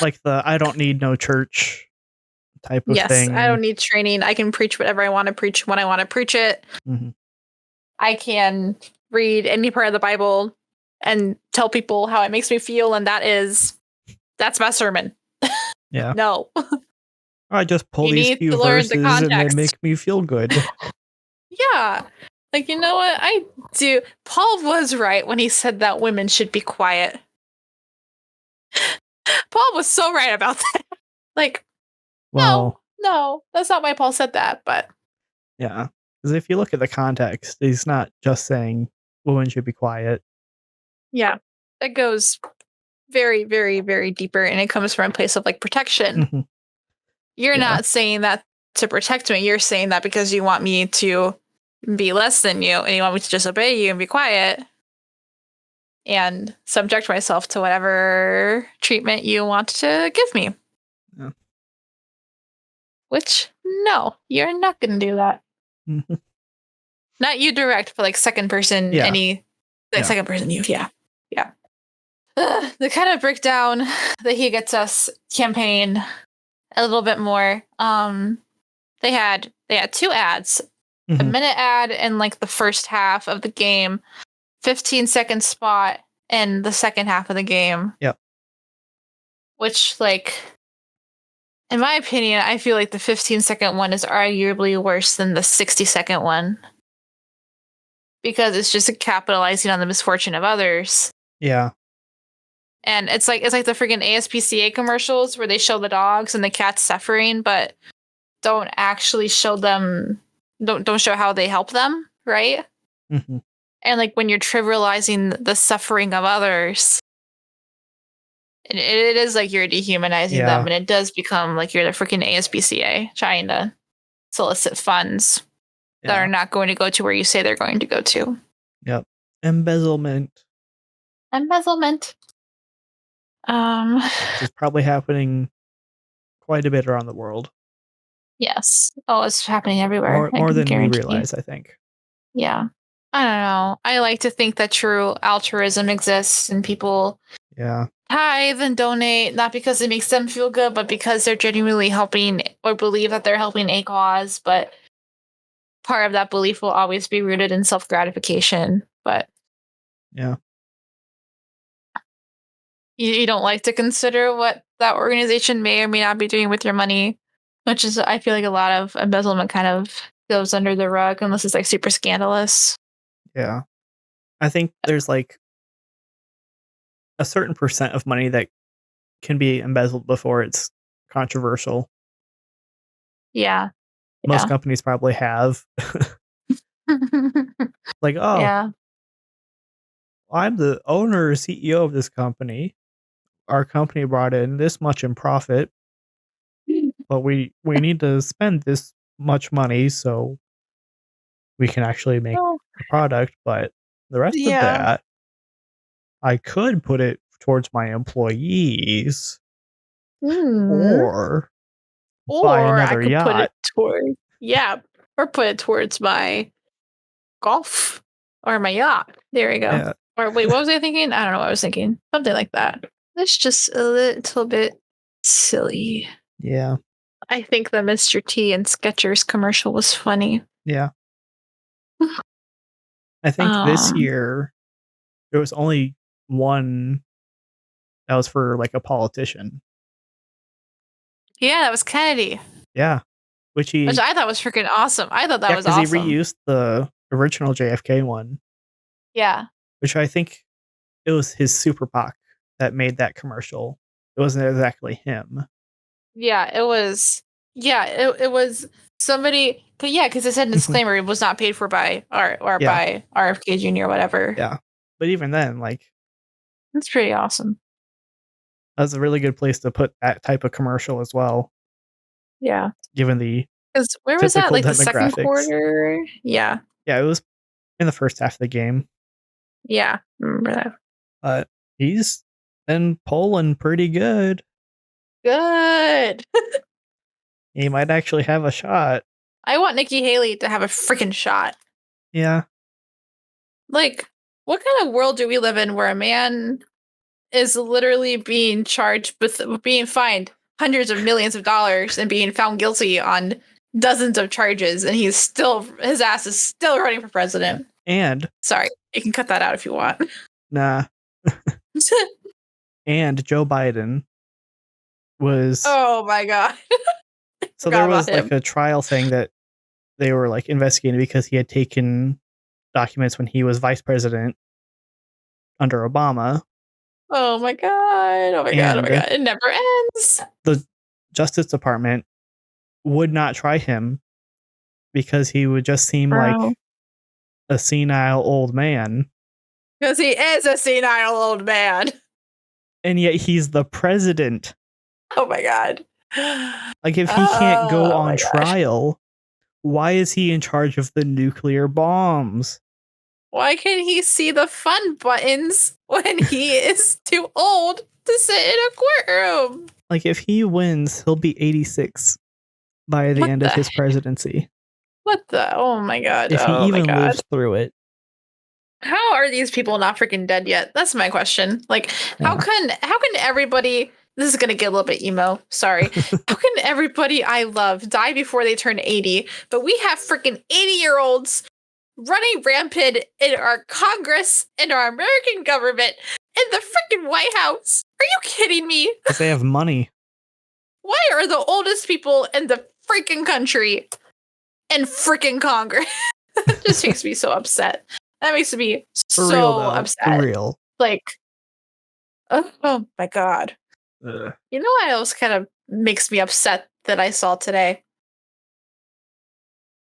Like the I don't need no church type of thing. Yes, I don't need training. I can preach whatever I want to preach when I want to preach it. I can read any part of the Bible and tell people how it makes me feel, and that's my sermon. Yeah. No. I just pull these few verses and they make me feel good. Yeah. Like, you know what? I do. Paul was right when he said that women should be quiet. Paul was so right about that. Like, no, that's not why Paul said that, but. Yeah. Because if you look at the context, he's not just saying women should be quiet. Yeah. It goes very, very, very deeper, and it comes from a place of like protection. You're not saying that to protect me. You're saying that because you want me to be less than you, and you want me to just obey you and be quiet and subject myself to whatever treatment you want to give me. Yeah. Which, no, you're not going to do that. Not you direct, but like second person, any The second person you, yeah. The kind of breakdown that He Gets Us campaign a little bit more. They had 2 ads, a minute ad in like the first half of the game, 15-second spot in the second half of the game. Yep. Which, like, in my opinion, I feel like the 15-second one is arguably worse than the 60-second one. Because it's just capitalizing on the misfortune of others. Yeah. And it's like the freaking ASPCA commercials where they show the dogs and the cats suffering, but don't actually show them, don't show how they help them, right? Mm-hmm. And like when you're trivializing the suffering of others, it is like you're dehumanizing them, and it does become like you're the freaking ASPCA trying to solicit funds that are not going to go to where you say they're going to go to. Yep. Embezzlement. Which is probably happening quite a bit around the world. Yes. Oh, it's happening everywhere. More than we realize, I think. Yeah. I don't know. I like to think that true altruism exists and people tithe and donate, not because it makes them feel good, but because they're genuinely helping or believe that they're helping a cause. But part of that belief will always be rooted in self-gratification. But you don't like to consider what that organization may or may not be doing with your money, which is, I feel like a lot of embezzlement kind of goes under the rug unless it's like super scandalous. Yeah. I think there's like a certain percent of money that can be embezzled before it's controversial. Yeah. Most companies probably have. Like, I'm the owner or CEO of this company. Our company brought in this much in profit, but we need to spend this much money so we can actually make the product. But the rest of that, I could put it towards my employees, or buy another yacht. Put it towards, or put it towards my golf or my yacht. There we go. Yeah. Or wait, what was I thinking? I don't know what I was thinking. Something like that. It's just a little bit silly. Yeah. I think the Mr. T and Skechers commercial was funny. Yeah. I think this year there was only one that was for like a politician. Yeah, that was Kennedy. Yeah. Which I thought was freaking awesome. I thought that was awesome. Because he reused the original JFK one. Yeah. Which I think it was his Super PAC that made that commercial. It wasn't exactly him. Yeah, it was. Yeah, it was somebody. Because it said in disclaimer it was not paid for by by RFK Jr. or whatever. Yeah, but even then, like, it's pretty awesome. That's a really good place to put that type of commercial as well. Yeah, given the because where was that? Like the second quarter? Yeah. Yeah, it was in the first half of the game. Yeah, remember that. But he's been polling pretty good. Good. He might actually have a shot. I want Nikki Haley to have a freaking shot. Yeah. Like, what kind of world do we live in where a man is literally being charged with being fined hundreds of millions of dollars and being found guilty on dozens of charges, and his ass is still running for president? And sorry, you can cut that out if you want. Nah. And Joe Biden was. Oh my god. So there was like a trial thing that they were like investigating because he had taken documents when he was vice president under Obama. Oh my god. Oh my god. Oh my god. It never ends. The Justice Department would not try him because he would just seem like a senile old man. Because he is a senile old man. And yet he's the president. Oh my god. Like, if he can't go on trial, why is he in charge of the nuclear bombs? Why can he see the fun buttons when he is too old to sit in a courtroom? Like, if he wins, he'll be 86 by the end of his presidency. What the? Oh my god. If he even lives through it. How are these people not freaking dead yet? That's my question. Like, how can everybody? This is gonna get a little bit emo. Sorry. How can everybody I love die before they turn 80? But we have freaking 80-year-olds running rampant in our Congress, in our American government, in the freaking White House. Are you kidding me? Because they have money. Why are the oldest people in the freaking country in freaking Congress? It just makes me so upset. That makes me so upset. For real. Like, oh my God. Ugh. You know what else kind of makes me upset that I saw today?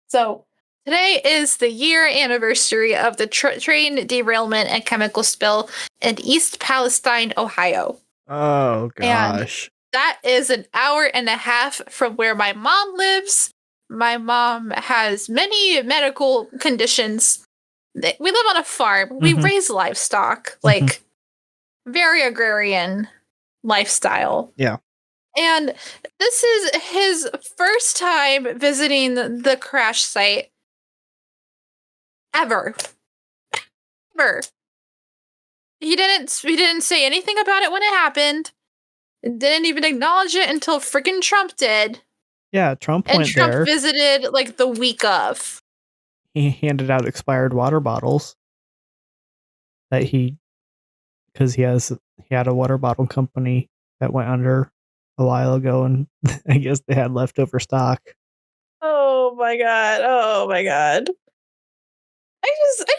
So, today is the year anniversary of the train derailment and chemical spill in East Palestine, Ohio. Oh, gosh. And that is an hour and a half from where my mom lives. My mom has many medical conditions. We live on a farm. We raise livestock, like very agrarian lifestyle. Yeah. And this is his first time visiting the crash site ever. Ever. He didn't say anything about it when it happened. Didn't even acknowledge it until freaking Trump did. Yeah, Trump went there. And Trump visited like the week of. He handed out expired water bottles that because he had a water bottle company that went under a while ago, and I guess they had leftover stock. Oh my God. Oh my God. I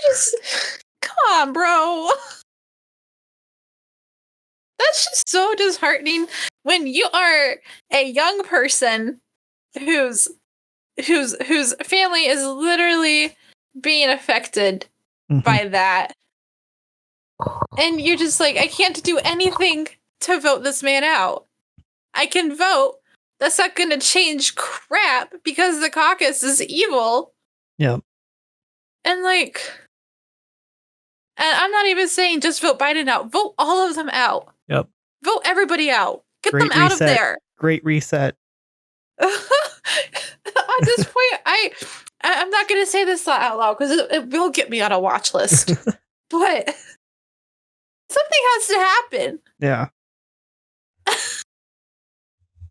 just come on, bro. That's just so disheartening when you are a young person whose family is literally being affected by that. And you're just like, I can't do anything to vote this man out. I can vote. That's not going to change crap because the caucus is evil. Yep. And like, and I'm not even saying just vote Biden out. Vote all of them out. Yep. Vote everybody out. Get them out of there. Great reset. At this point, I'm not going to say this out loud because it will get me on a watch list. But something has to happen. Yeah.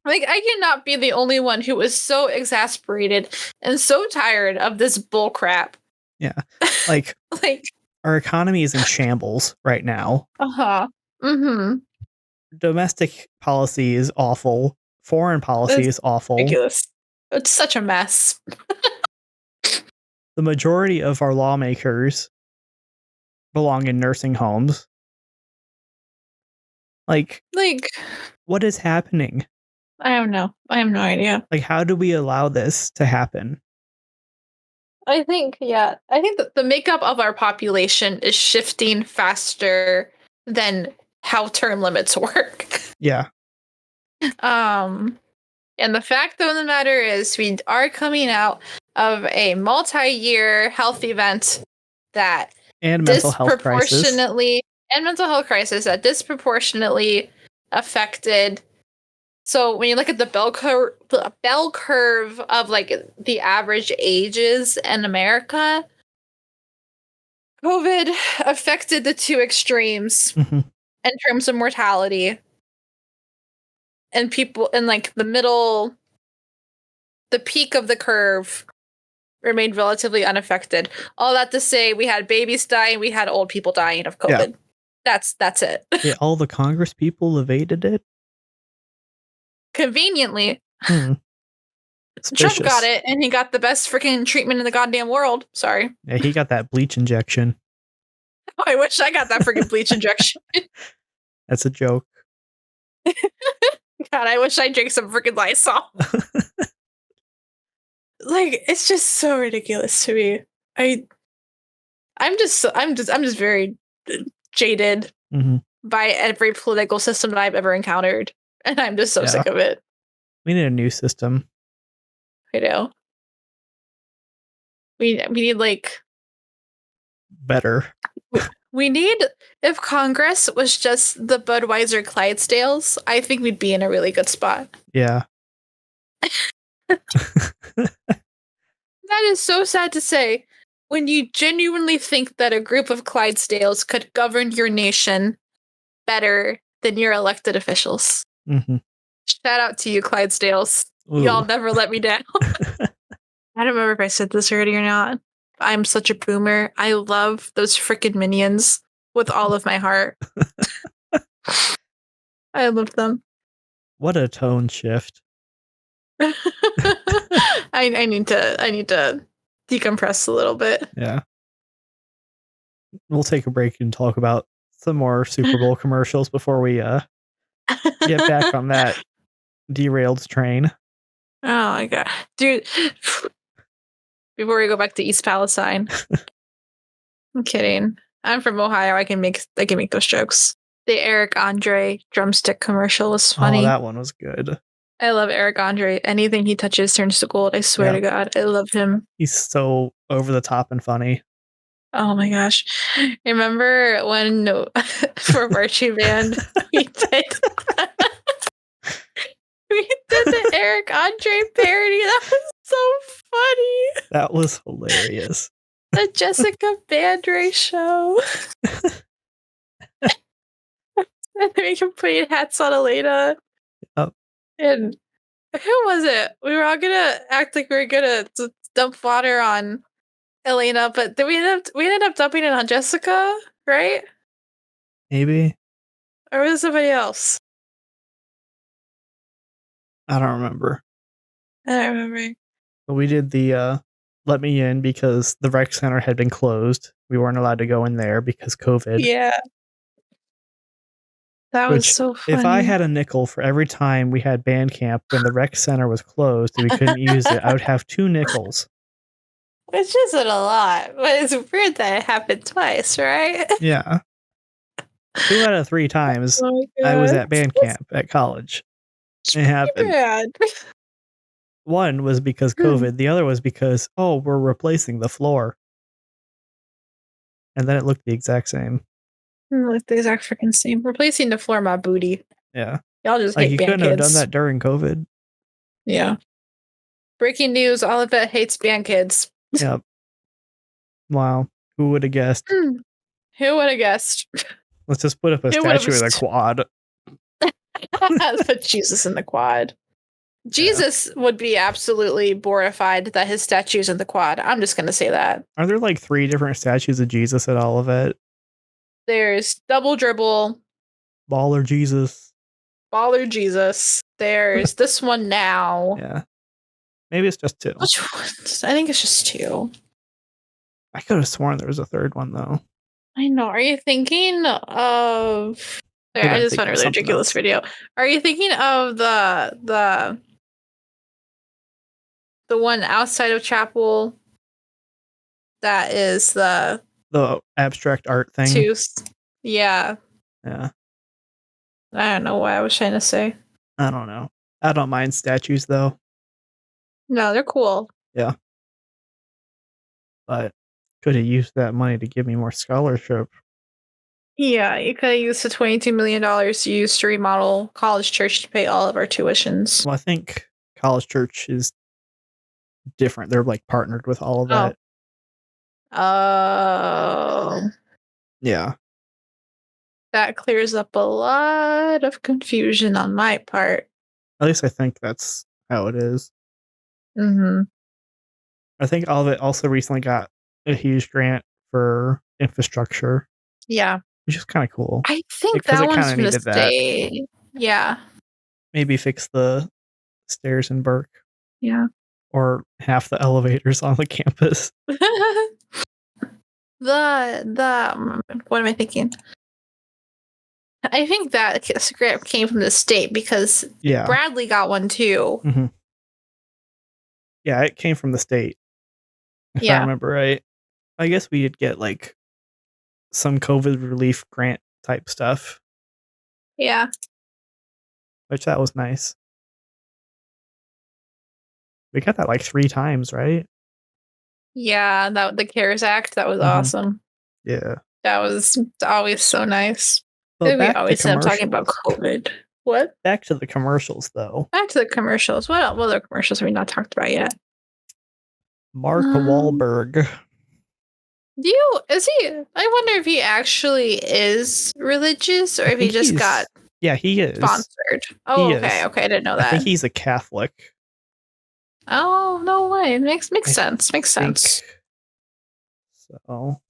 Like, I cannot be the only one who is so exasperated and so tired of this bull crap. Yeah. Like our economy is in shambles right now. Domestic policy is awful. Foreign policy is awful. Ridiculous. It's such a mess. The majority of our lawmakers belong in nursing homes. Like, what is happening? I don't know. I have no idea. Like, how do we allow this to happen? I think that the makeup of our population is shifting faster than how term limits work. Yeah. And the fact of the matter is we are coming out of a multi-year health event that mental health crisis that disproportionately affected. So when you look at the bell curve of like the average ages in America, COVID affected the two extremes in terms of mortality. And people in like the middle, the peak of the curve remained relatively unaffected. All that to say, we had babies dying, we had old people dying of COVID. Yeah. That's it. Yeah, all the Congress people evaded it. Conveniently. Trump got it, and he got the best freaking treatment in the goddamn world. Sorry. Yeah, he got that bleach injection. Oh, I wish I got that freaking bleach injection. That's a joke. God, I wish I drank some freaking Lysol. Like, it's just so ridiculous to me. I'm just very jaded by every political system that I've ever encountered. And I'm just so sick of it. We need a new system. I know. We need like better. We need, if Congress was just the Budweiser Clydesdales, I think we'd be in a really good spot. Yeah. That is so sad to say. when you genuinely think that a group of Clydesdales could govern your nation better than your elected officials. Mm-hmm. Shout out to you, Clydesdales. Ooh. Y'all never let me down. I don't remember if I said this already or not. I'm such a boomer. I love those freaking minions with all of my heart. I love them. What a tone shift. I need to decompress a little bit. Yeah. We'll take a break and talk about some more Super Bowl commercials before we get back on that derailed train. Oh my god. Dude, before we go back to East Palestine. I'm kidding. I'm from Ohio. I can make those jokes. The Eric Andre drumstick commercial was funny. Oh, that one was good. I love Eric Andre. Anything he touches turns to gold. I swear to God. I love him. He's so over the top and funny. Oh my gosh. Remember when for marching band we did the Eric Andre parody? That was so funny. That was hilarious. The Jessica Bandre show. And then we played hats on Elena. Oh. And who was it? We were all gonna act like we were gonna dump water on Elena, but then we ended up dumping it on Jessica, right? Maybe. Or was it somebody else? I don't remember. I don't remember. But we did the let me in because the rec center had been closed. We weren't allowed to go in there because COVID. Yeah. That was so funny. If I had a nickel for every time we had band camp when the rec center was closed and we couldn't use it, I would have 2 nickels. Which isn't a lot, but it's weird that it happened twice, right? Yeah. 2 out of 3 times I was at band camp at college. It happened. Bad. One was because COVID. The other was because, we're replacing the floor. And then it looked the exact same. Like the exact freaking same. Replacing the floor, my booty. Yeah. Y'all just like hate you band couldn't kids. have done that during COVID. Yeah. Breaking news, Olivet hates band kids. Yep. Wow. Who would have guessed? Who would have guessed? Let's just put up a statue of the quad. Let's put Jesus in the quad. Jesus would be absolutely mortified that his statue's in the quad. I'm just going to say that. Are there like 3 different statues of Jesus at Olivet? There's Double Dribble. Baller Jesus. Baller Jesus. There's this one now. Yeah. Maybe it's just 2. Which one? I think it's just 2. I could have sworn there was a 3rd one, though. I know. Are you thinking of... I just found a really ridiculous video. Are you thinking of the one outside of chapel that is the abstract art thing? Yeah. Yeah. I don't know what I was trying to say. I don't know. I don't mind statues, though. No, they're cool. Yeah. But could have used that money to give me more scholarship. Yeah, you could have used the $22 million used to remodel College Church to pay all of our tuitions. Well, I think College Church is different. They're like partnered with all of that. Oh. Yeah. That clears up a lot of confusion on my part. At least I think that's how it is. Mm-hmm. I think all of it also recently got a huge grant for infrastructure. Yeah. Which is kind of cool. I think that one's going to stay. Yeah. Maybe fix the stairs in Burke. Yeah. Or half the elevators on the campus. What am I thinking? I think that script came from the state because Bradley got one too. Mm-hmm. Yeah, it came from the state. If I remember right. I guess we did get like some COVID relief grant type stuff. Yeah. Which that was nice. We got that like 3 times, right? Yeah, the CARES Act, that was awesome. Yeah. That was always so nice. Well, we always end up talking about COVID. What? Back to the commercials, though. Back to the commercials. What other commercials have we not talked about yet? Mark Wahlberg. Is he? I wonder if he actually is religious or I if he think just got yeah, he is. sponsored. He Oh, is. okay. Okay. I didn't know I that. think he's a Catholic. Oh, no way. It makes I sense. Makes sense. So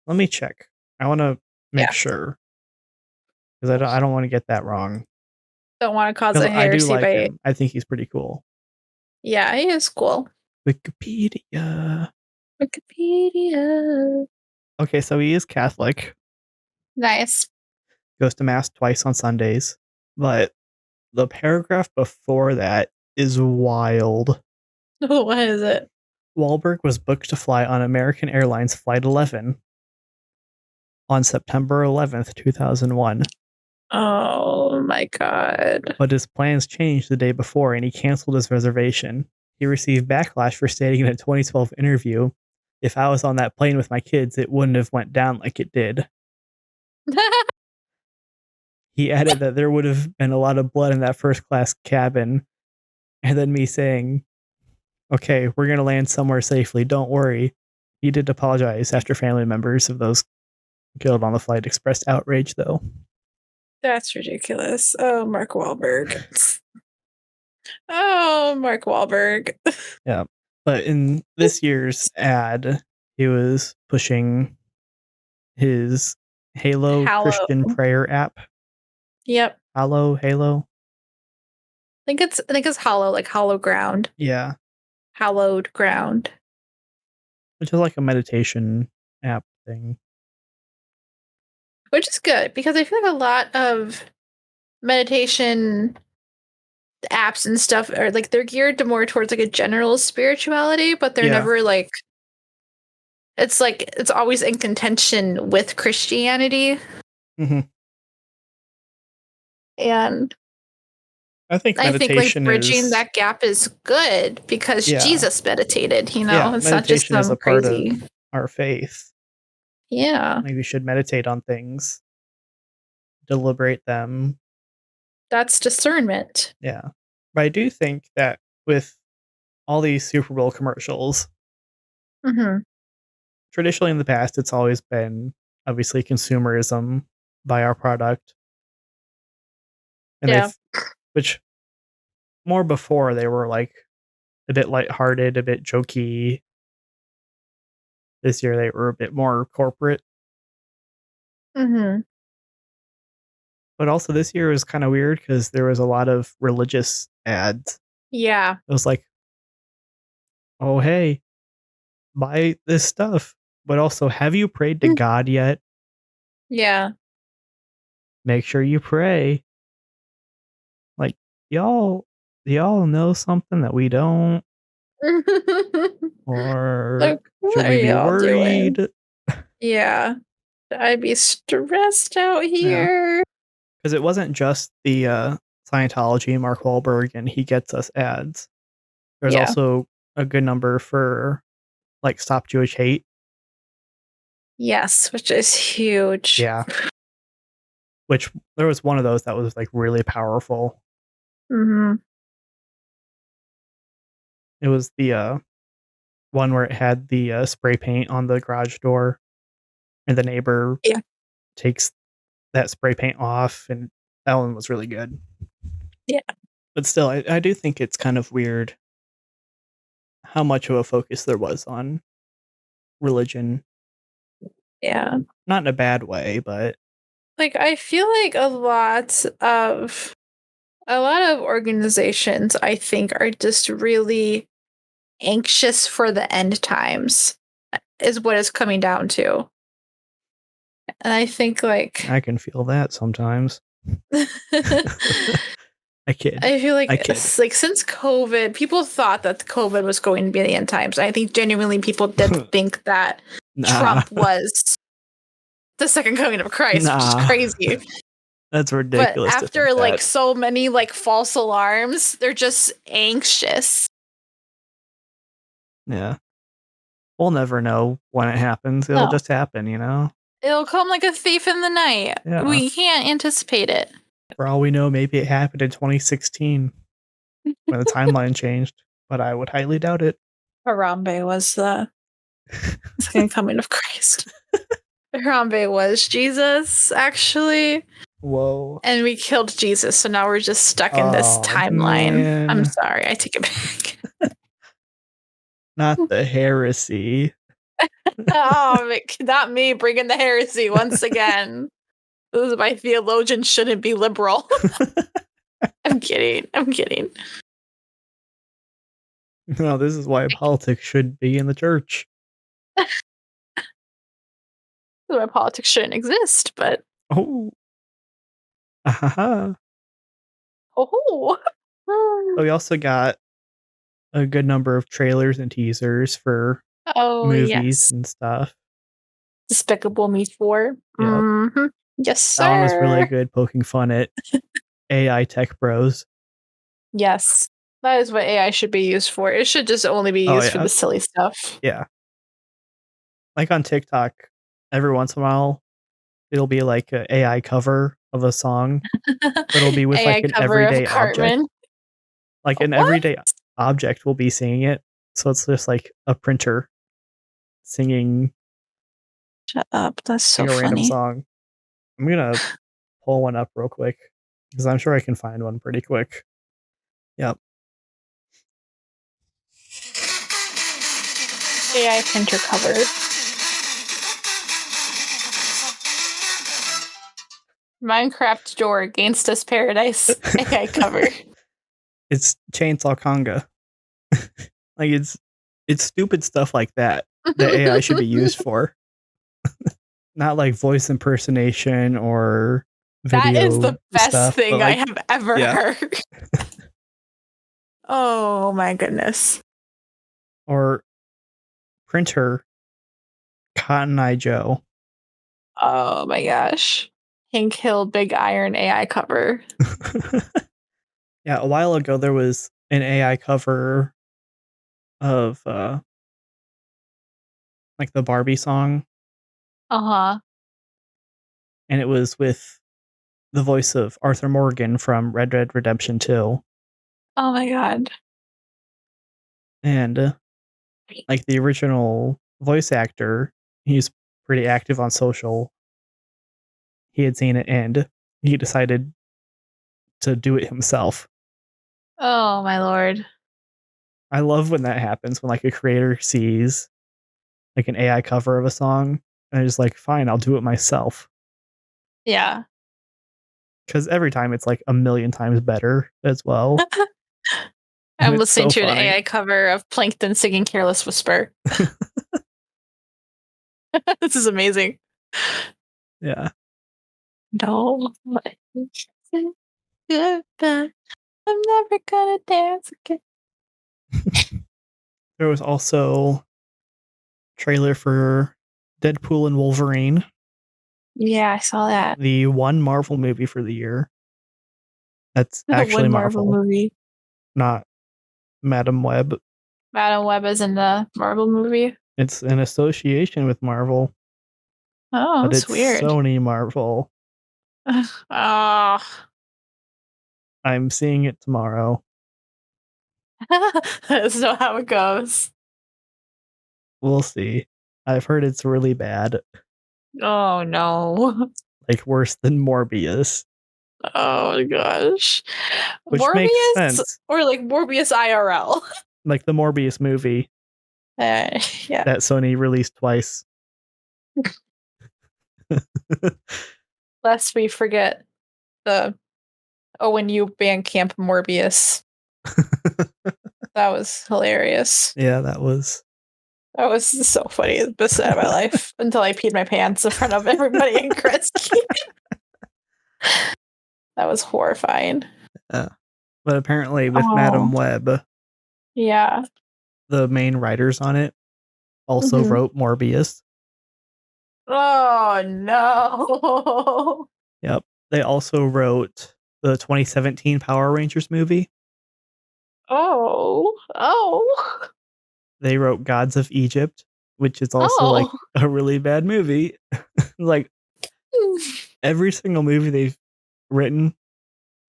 let me check. I want to make Yeah. sure because I don't want to get that wrong. Don't want to cause Because a I do heresy like by. him. I think he's pretty cool. Yeah, he is cool. Wikipedia. Wikipedia. Okay, so he is Catholic. Nice. Goes to mass twice on Sundays. But the paragraph before that is wild. What is it? Wahlberg was booked to fly on American Airlines Flight 11 on September 11th, 2001. Oh my god. But his plans changed the day before and he canceled his reservation. He received backlash for stating in a 2012 interview, "If I was on that plane with my kids, it wouldn't have went down like it did." He added that there would have been a lot of blood in that first class cabin, and then me saying, "Okay, we're going to land somewhere safely, don't worry." He did apologize after family members of those killed on the flight expressed outrage, though. That's ridiculous. Oh, Mark Wahlberg. Oh, Mark Wahlberg. Yeah. But in this year's ad, he was pushing his Halo Christian prayer app. Yep. Halo. I think it's hollow, like hollow ground. Yeah. Hallowed ground. Which is like a meditation app thing. Which is good because I feel like a lot of meditation apps and stuff are like they're geared to more towards like a general spirituality, but they're never like it's always in contention with Christianity. Mm-hmm. And I think like bridging that gap is good because Jesus meditated, you know? It's not just some crazy. Part of our faith. Yeah. Maybe we should meditate on things, deliberate them. That's discernment. Yeah. But I do think that with all these Super Bowl commercials, traditionally in the past, it's always been obviously consumerism, buy our product. And which more before they were like a bit lighthearted, a bit jokey. This year they were a bit more corporate. But also this year was kind of weird because there was a lot of religious ads. Yeah. It was like, oh, hey, buy this stuff. But also, have you prayed to God yet? Yeah. Make sure you pray. Like, y'all know something that we don't? Or should we be worried? Yeah. I'd be stressed out here. Because it wasn't just the Scientology, Mark Wahlberg, and He Gets Us ads. There's also a good number for like Stop Jewish Hate. Yes, which is huge. Yeah. Which there was one of those that was like really powerful. It was the one where it had the spray paint on the garage door, and the neighbor takes that spray paint off, and that one was really good. Yeah. But still, I do think it's kind of weird how much of a focus there was on religion. Yeah. Not in a bad way, but like I feel like a lot of organizations I think are just really anxious for the end times is what it's coming down to. And I think like I can feel that sometimes. I kid. I feel like since COVID, people thought that COVID was going to be the end times. I think genuinely people did think that Trump was the second coming of Christ, which is crazy. That's ridiculous. But after like so many like false alarms, they're just anxious. Yeah. We'll never know when it happens. It'll just happen, you know? It'll come like a thief in the night. Yeah. We can't anticipate it. For all we know, maybe it happened in 2016 when the timeline changed, but I would highly doubt it. Harambe was the Second coming of Christ. Harambe was Jesus, actually. Whoa. And we killed Jesus, so now we're just stuck in this timeline. Man. I'm sorry, I take it back. Not the heresy. Oh, not me bringing the heresy once again. This is why theologians shouldn't be liberal. I'm kidding. No, this is why politics should be in the church. This is why politics shouldn't exist, but Oh. Ahaha. oh. So we also got a good number of trailers and teasers for movies and stuff. Despicable Me 4. Yep. Mm-hmm. Yes, sir. That one was really good, poking fun at AI tech bros. Yes. That is what AI should be used for. It should just only be used for the silly stuff. Yeah. Like on TikTok, every once in a while, it'll be like an AI cover of a song. It'll be with AI like an everyday object. Like an everyday object will be singing it. So it's just like a printer singing. Shut up. That's so like a funny. random song. I'm going to pull one up real quick because I'm sure I can find one pretty quick. Yep. AI printer cover. Minecraft door, Gangsta's Paradise AI cover. It's Chainsaw Conga. Like it's stupid stuff like that AI should be used for. Not like voice impersonation or video. That is the best stuff, thing like, I have ever heard. Oh my goodness. Or printer Cotton Eye Joe. Oh my gosh. Hank Hill Big Iron AI cover. Yeah, a while ago there was an AI cover of like the Barbie song. Uh-huh. And it was with the voice of Arthur Morgan from Red Dead Redemption 2. Oh my god. And like the original voice actor, he's pretty active on social. He had seen it and he decided to do it himself. Oh my lord. I love when that happens, when like a creator sees like an AI cover of a song and is like, fine, I'll do it myself. Yeah. Because every time it's like a million times better as well. I'm listening to an AI cover of Plankton singing Careless Whisper. This is amazing. Yeah. No. Goodbye. I'm never gonna dance again. There was also a trailer for Deadpool and Wolverine. Yeah, I saw that. The one Marvel movie for the year. That's actually one Marvel movie. Not Madam Web. Madam Web is in the Marvel movie? It's an association with Marvel. Oh, that's weird. Sony Marvel. Oh. I'm seeing it tomorrow. That's not how it goes. We'll see. I've heard it's really bad. Oh no. Like worse than Morbius. Oh my gosh. Which Morbius makes sense. Or like Morbius IRL. Like the Morbius movie. Yeah. That Sony released twice. Lest we forget the ONU Bandcamp Morbius. That was hilarious. Yeah, that was so funny. The best day of my life until I peed my pants in front of everybody in Gretzky. That was horrifying. But apparently with Madam Web, yeah, the main writers on it also wrote Morbius. Oh no. Yep. They also wrote the 2017 Power Rangers movie. Oh. They wrote Gods of Egypt, which is also like a really bad movie. Like every single movie they've written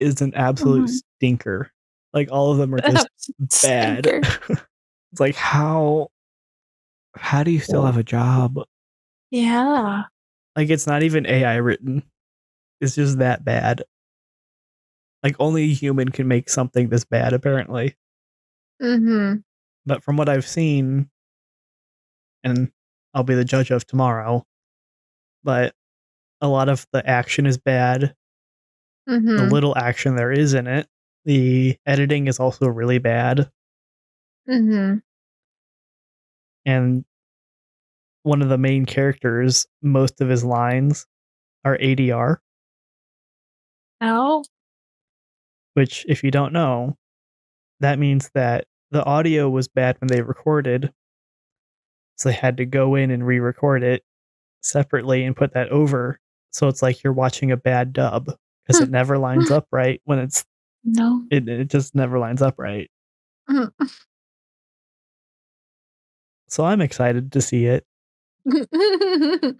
is an absolute stinker. Like all of them are just bad. It's like how how do you still have a job? Yeah. Like, it's not even AI written. It's just that bad. Like, only a human can make something this bad, apparently. Mm-hmm. But from what I've seen, and I'll be the judge of tomorrow, but a lot of the action is bad. The Mm-hmm. little action there is in it. The editing is also really bad. Mm-hmm. And one of the main characters, most of his lines are ADR, Oh. which, if you don't know, that means that the audio was bad when they recorded, so they had to go in and re-record it separately and put that over. So it's like you're watching a bad dub because it never lines up right when No. it just never lines up right. So I'm excited to see it. That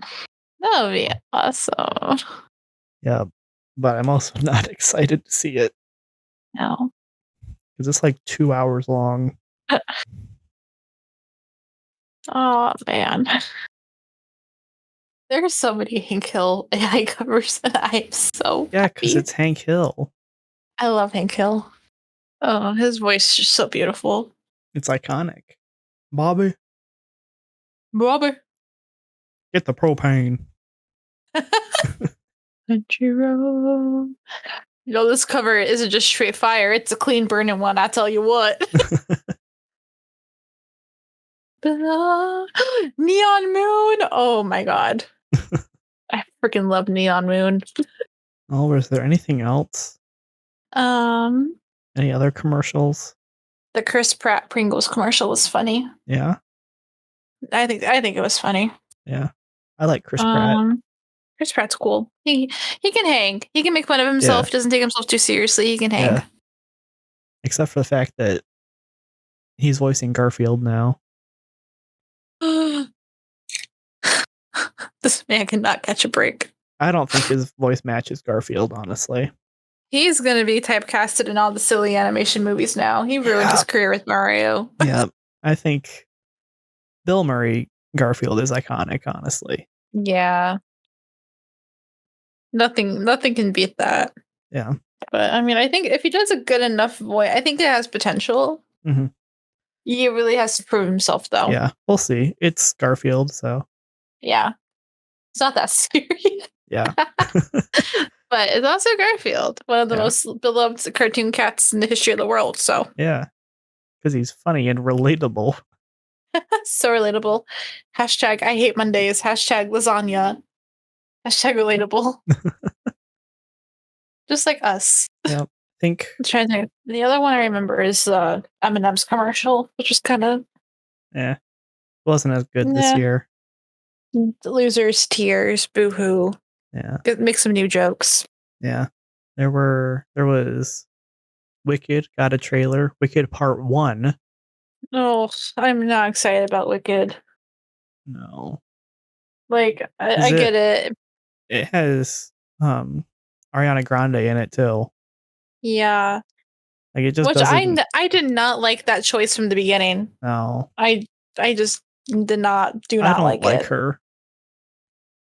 would be awesome. Yeah, but I'm also not excited to see it No. because it's like 2 hours long. Oh man. There's so many Hank Hill AI covers and I'm so Yeah, because happy. it's Hank Hill. I love Hank Hill. Oh, his voice is just so beautiful. It's iconic. Bobby, Robert. get the propane. Country road. You know, this cover isn't just straight fire, it's a clean burning one, I tell you what. Neon Moon. Oh my god. I freaking love Neon Moon. Oh, was there anything else? Any other commercials? The Chris Pratt Pringles commercial was funny. Yeah, I think it was funny. yeah. I like Chris Pratt. Chris Pratt's cool. He can hang. He can make fun of himself. Yeah. Doesn't take himself too seriously. He can hang. Yeah. Except for the fact that he's voicing Garfield now. This man cannot catch a break. I don't think his voice matches Garfield, honestly. He's gonna be typecasted in all the silly animation movies now. He ruined his career with Mario. Yeah. I think Bill Murray Garfield is iconic, honestly. Yeah. Nothing can beat that. Yeah. But I mean, I think if he does a good enough voice, I think it has potential. Mm-hmm. He really has to prove himself, though. Yeah, we'll see. It's Garfield, so. Yeah. It's not that serious. Yeah. But it's also Garfield, one of the most beloved cartoon cats in the history of the world. So yeah, because he's funny and relatable. so relatable. Hashtag I hate Mondays. Hashtag lasagna. Hashtag relatable. Just like us. Yep. I think I'm trying to think. The other one I remember is M&M's commercial, which was kind of wasn't as good this year. Losers, tears, boo-hoo. Yeah. Make some new jokes. Yeah. There was Wicked got a trailer. Wicked Part 1. Oh, I'm not excited about Wicked. No. Like, I get it. It has Ariana Grande in it too. Yeah. Like it just Which doesn't. I did not like that choice from the beginning. No. I just did not I don't like it. her.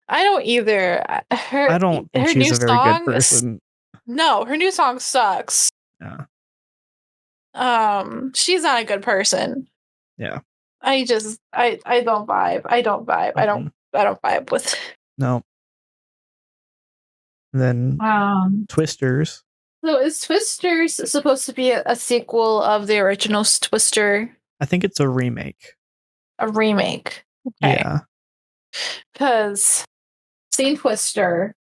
I don't either. I don't think she's a very good person. No, her new song sucks. Yeah. She's not a good person. Yeah. I don't vibe. I don't vibe. Mm-hmm. I don't vibe with. No. And then Twisters. So is Twisters supposed to be a sequel of the original Twister? I think it's a remake. A remake. Okay. Yeah. Because seen Twister.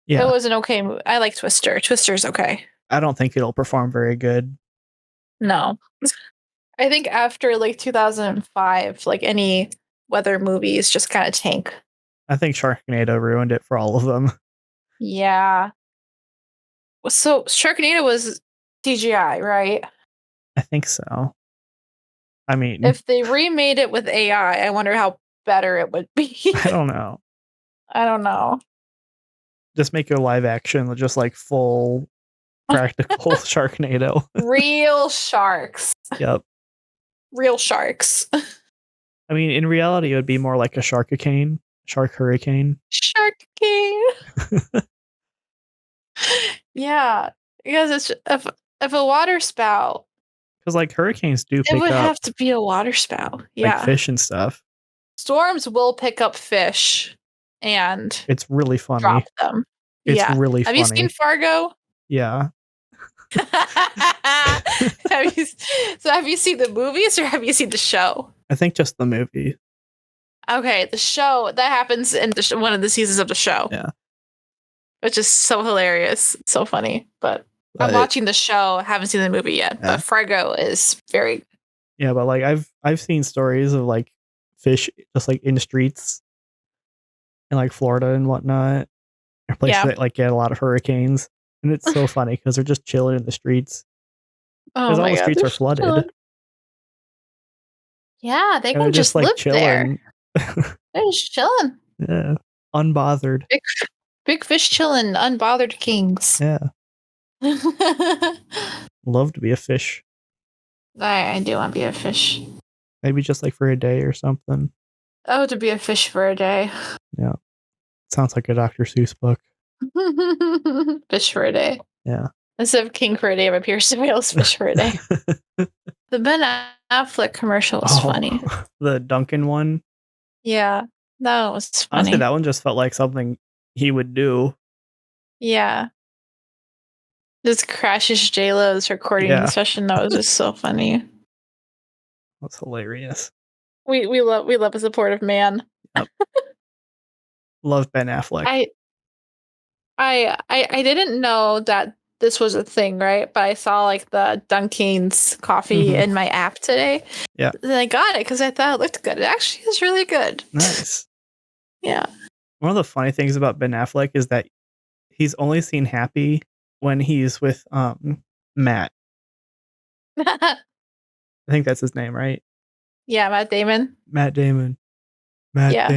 Yeah. It was an okay movie. I like Twister. Twister's okay. I don't think it'll perform very good. No. I think after like 2005, like any weather movies just kind of tank. I think Sharknado ruined it for all of them. Yeah. So Sharknado was CGI, right? I think so. I mean, if they remade it with AI, I wonder how better it would be. I don't know. I don't know. Just make a live action, just like full practical Sharknado. Real sharks. Yep. Real sharks. I mean, in reality, it would be more like a shark hurricane. Shark King. Yeah, because it's if a water spout, Because like hurricanes do it pick would up have to be a water spout. like Yeah, fish and stuff. storms will pick up fish and It's really funny. drop them. It's Yeah. really Have funny. you seen Fargo? Yeah. Have you seen the movies or have you seen the show? I think just the movie. Okay, the show that happens in one of the seasons of the show. Yeah. Which is so hilarious, so funny. But I'm watching the show, haven't seen the movie yet. Yeah. But Fargo is very. Yeah, but like I've seen stories of like fish just like in the streets in like Florida and whatnot, or places that like get a lot of hurricanes, and it's so funny because they're just chilling in the streets. Because all the streets are flooded. Chilling. Yeah, they and can just like live chilling. there. They're just chilling. Yeah, unbothered. Big fish chilling, unbothered kings. Yeah. Love to be a fish. I do want to be a fish. Maybe just like for a day or something. Oh, to be a fish for a day. Yeah. Sounds like a Dr. Seuss book. Fish for a day. Yeah. Instead of king for a day, I'm a Pierce Wales fish for a day. The Ben Affleck commercial was funny. The Duncan one? Yeah. That was funny. Honestly, that one just felt like something he would do. Yeah. Just crashes J-Lo's recording session. That was just so funny. That's hilarious. We love a supportive man. Yep. Love Ben Affleck. I didn't know that this was a thing, right? But I saw like the Dunkin's coffee in my app today. Yeah. And I got it because I thought it looked good. It actually is really good. Nice. Yeah. One of the funny things about Ben Affleck is that he's only seen happy when he's with Matt. I think that's his name, right? Yeah, Matt Damon. Matt Damon. Yeah,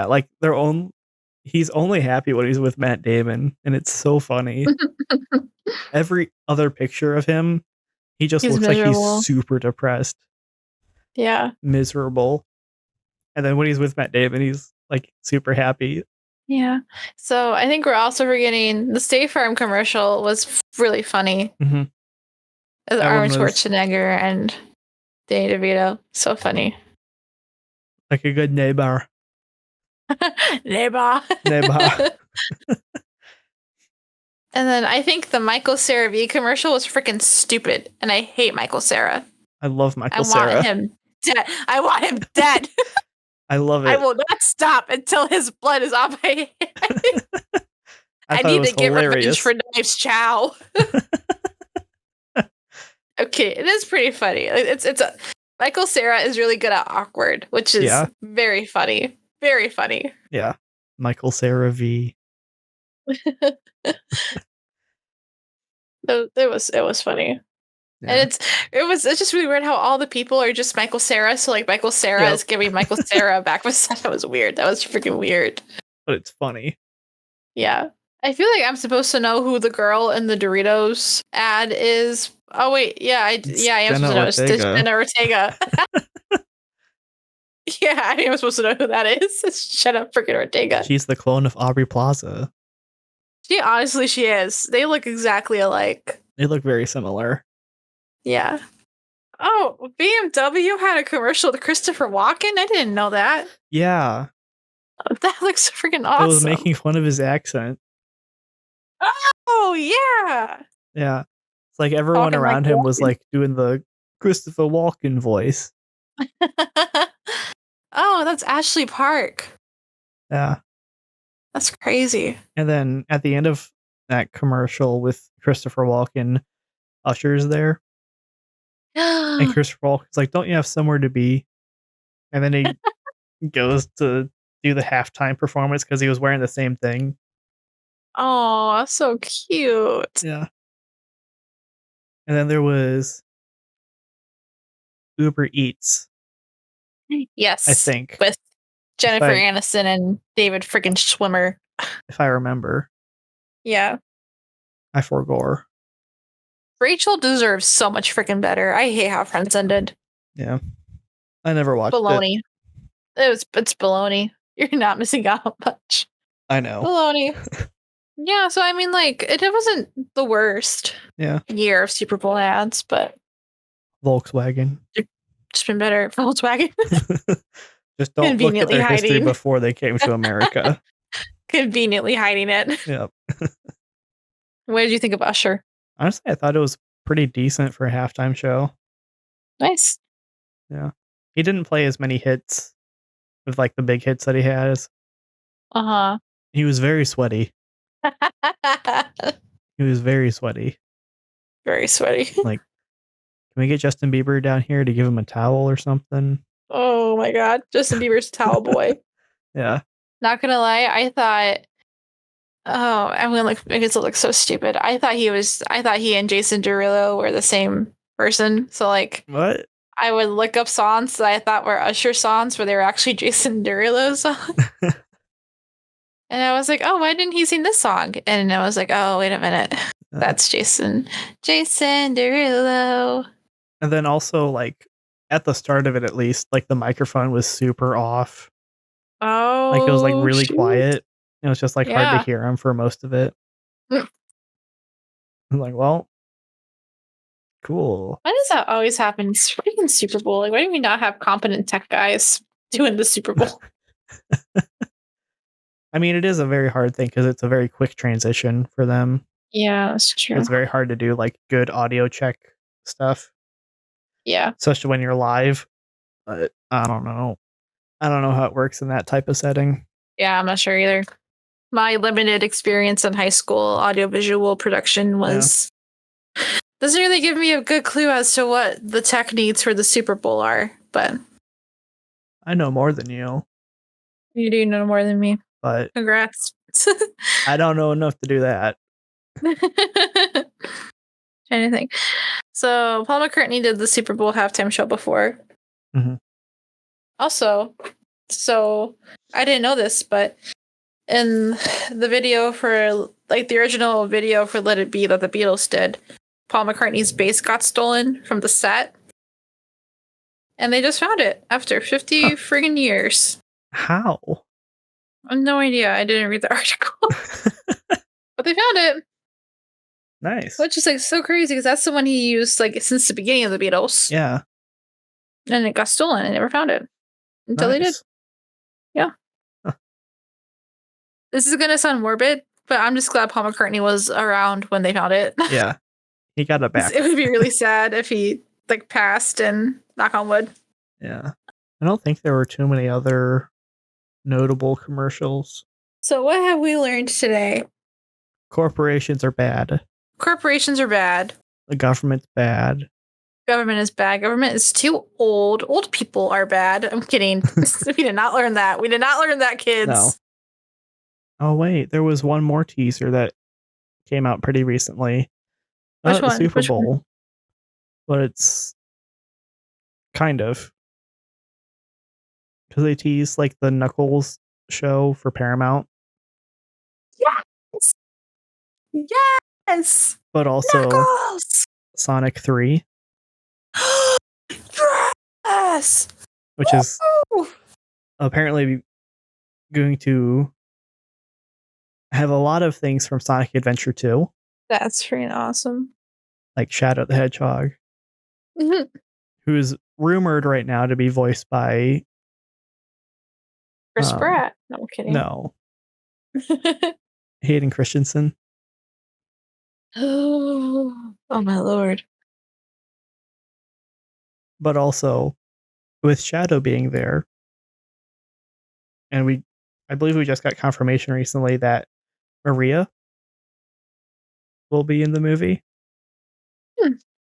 like he's only happy when he's with Matt Damon, and it's so funny. Every other picture of him, he just looks miserable. Like he's super depressed. Yeah. Miserable. And then when he's with Matt Damon, he's like super happy. Yeah. So I think we're also forgetting the State Farm commercial was really funny. Mm-hmm. Arnold Schwarzenegger and Danny DeVito. So funny. Like a good neighbor. Neighbor. And then I think the Michael Cera V commercial was freaking stupid. And I hate Michael Cera. I love Michael Cera. I want him dead. I want him dead. I love it. I will not stop until his blood is on my head. I need to get revenge for Knives Chow. Okay, it is pretty funny. It's Michael Cera is really good at awkward, which is very funny. Very funny. Yeah. Michael Cera V. It was funny. Yeah. And it's just really weird how all the people are just Michael Cera. So like Michael Cera is giving Michael Cera back. That was weird. That was freaking weird. But it's funny. Yeah. I feel like I'm supposed to know who the girl in the Doritos ad is. Oh wait, yeah, I am supposed to know. It's Jenna Ortega. Yeah, I am supposed to know who that is. It's Jenna freaking Ortega. She's the clone of Aubrey Plaza. She is. They look exactly alike. They look very similar. Yeah. Oh, BMW had a commercial with Christopher Walken? I didn't know that. Yeah. That looks freaking awesome. I was making fun of his accent. Oh, yeah. Yeah. It's like everyone around him was like doing the Christopher Walken voice. Oh, that's Ashley Park. Yeah. That's crazy. And then at the end of that commercial with Christopher Walken, Usher's there. And Christopher Walken's like, don't you have somewhere to be? And then he goes to do the halftime performance because he was wearing the same thing. Oh, so cute. Yeah. And then there was Uber Eats. Yes. I think. With Jennifer Aniston and David freaking Schwimmer. If I remember. Yeah. I forgore. Rachel deserves so much freaking better. I hate how Friends ended. Yeah. I never watched it. Baloney. It's baloney. You're not missing out much. I know. Baloney. Yeah, so I mean, like, it wasn't the worst year of Super Bowl ads, but Volkswagen. It's been better. Volkswagen. Just don't look at their history before they came to America. Conveniently hiding it. Yep. What did you think of Usher? Honestly, I thought it was pretty decent for a halftime show. Nice. Yeah. He didn't play as many hits with like the big hits that he has. Uh-huh. He was very sweaty. He was very sweaty. Very sweaty. Like, can we get Justin Bieber down here to give him a towel or something? Oh my god. Justin Bieber's towel boy. Yeah. Not gonna lie, I thought I'm gonna make it look so stupid. I thought he and Jason Derulo were the same person. So like what? I would look up songs that I thought were Usher songs where they were actually Jason Derulo songs. And I was like, oh, why didn't he sing this song? And I was like, oh, wait a minute. That's Jason Derulo. And then also, like, at the start of it, at least, like, the microphone was super off. Oh, like, it was, like, really quiet. It was just, like, hard to hear him for most of it. I'm like, well, cool. Why does that always happen? It's freaking Super Bowl. Like, why do we not have competent tech guys doing the Super Bowl? I mean, it is a very hard thing because it's a very quick transition for them. Yeah, that's true. It's very hard to do, like, good audio check stuff. Yeah. Especially when you're live. But I don't know. I don't know how it works in that type of setting. Yeah, I'm not sure either. My limited experience in high school audiovisual production was doesn't really give me a good clue as to what the tech needs for the Super Bowl are, but I know more than you. You do know more than me. But congrats. I don't know enough to do that. Trying to think. So Paul McCartney did the Super Bowl halftime show before. Mm-hmm. Also, so I didn't know this, but in the video for like the original video for Let It Be that the Beatles did, Paul McCartney's bass got stolen from the set. And they just found it after 50 friggin' years. How? I have no idea. I didn't read the article. But they found it. Nice. Which is like so crazy because that's the one he used like since the beginning of the Beatles. Yeah. And it got stolen. I never found it until they did. Yeah. Huh. This is going to sound morbid, but I'm just glad Paul McCartney was around when they found it. Yeah. He got it back. It would be really sad if he like passed and knock on wood. Yeah. I don't think there were too many other notable commercials. So what have we learned today? Corporations are bad. Corporations are bad. The government's bad. Government is bad. Government is too old. Old people are bad. I'm kidding. We did not learn that. We did not learn that, kids. No. Oh, wait. There was one more teaser that came out pretty recently. Which one? The Super Bowl. But it's kind of. Because they teased like the Knuckles show for Paramount. Yes. Yes. But also Knuckles! Sonic 3. Yes. Which is apparently going to have a lot of things from Sonic Adventure 2. That's freaking awesome. Like Shadow the Hedgehog. Mm-hmm. Who is rumored right now to be voiced by Chris Pratt. No, I'm kidding. No. Hayden Christensen. Oh my lord. But also with Shadow being there, and I believe we just got confirmation recently that Maria will be in the movie.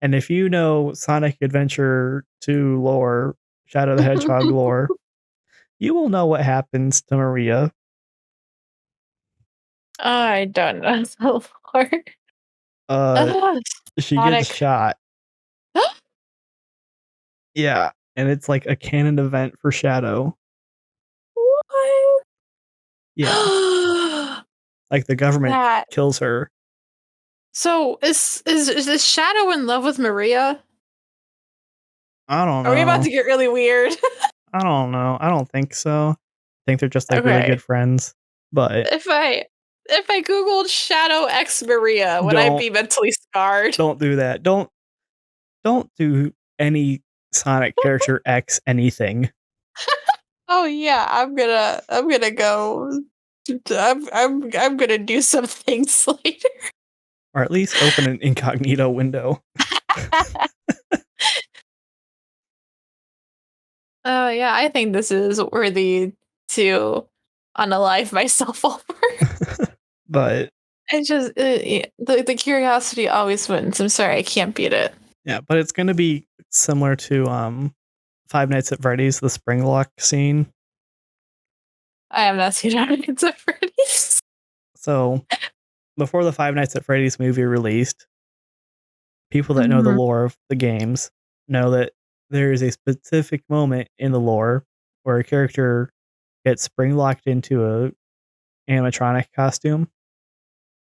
And if you know Sonic Adventure 2 lore, Shadow the Hedgehog lore, you will know what happens to Maria. I don't know the lore. She gets shot. Yeah, and it's like a canon event for Shadow. What? Yeah. Like the government kills her. So is Shadow in love with Maria? I don't know. Are we about to get really weird? I don't know. I don't think so. I think they're just like really good friends. But if I googled Shadow X Maria, would I be mentally scarred? Don't do that. Don't do any Sonic character X anything. Oh yeah, I'm gonna go. I'm gonna do some things later. Or at least open an incognito window. Yeah, I think this is worthy to unalive myself over. But I just the curiosity always wins. I'm sorry, I can't beat it. Yeah, but it's gonna be similar to Five Nights at Freddy's, the spring lock scene. I have not seen Five Nights at Freddy's. So before the Five Nights at Freddy's movie released, people that know the lore of the games know that there is a specific moment in the lore where a character gets spring locked into a animatronic costume.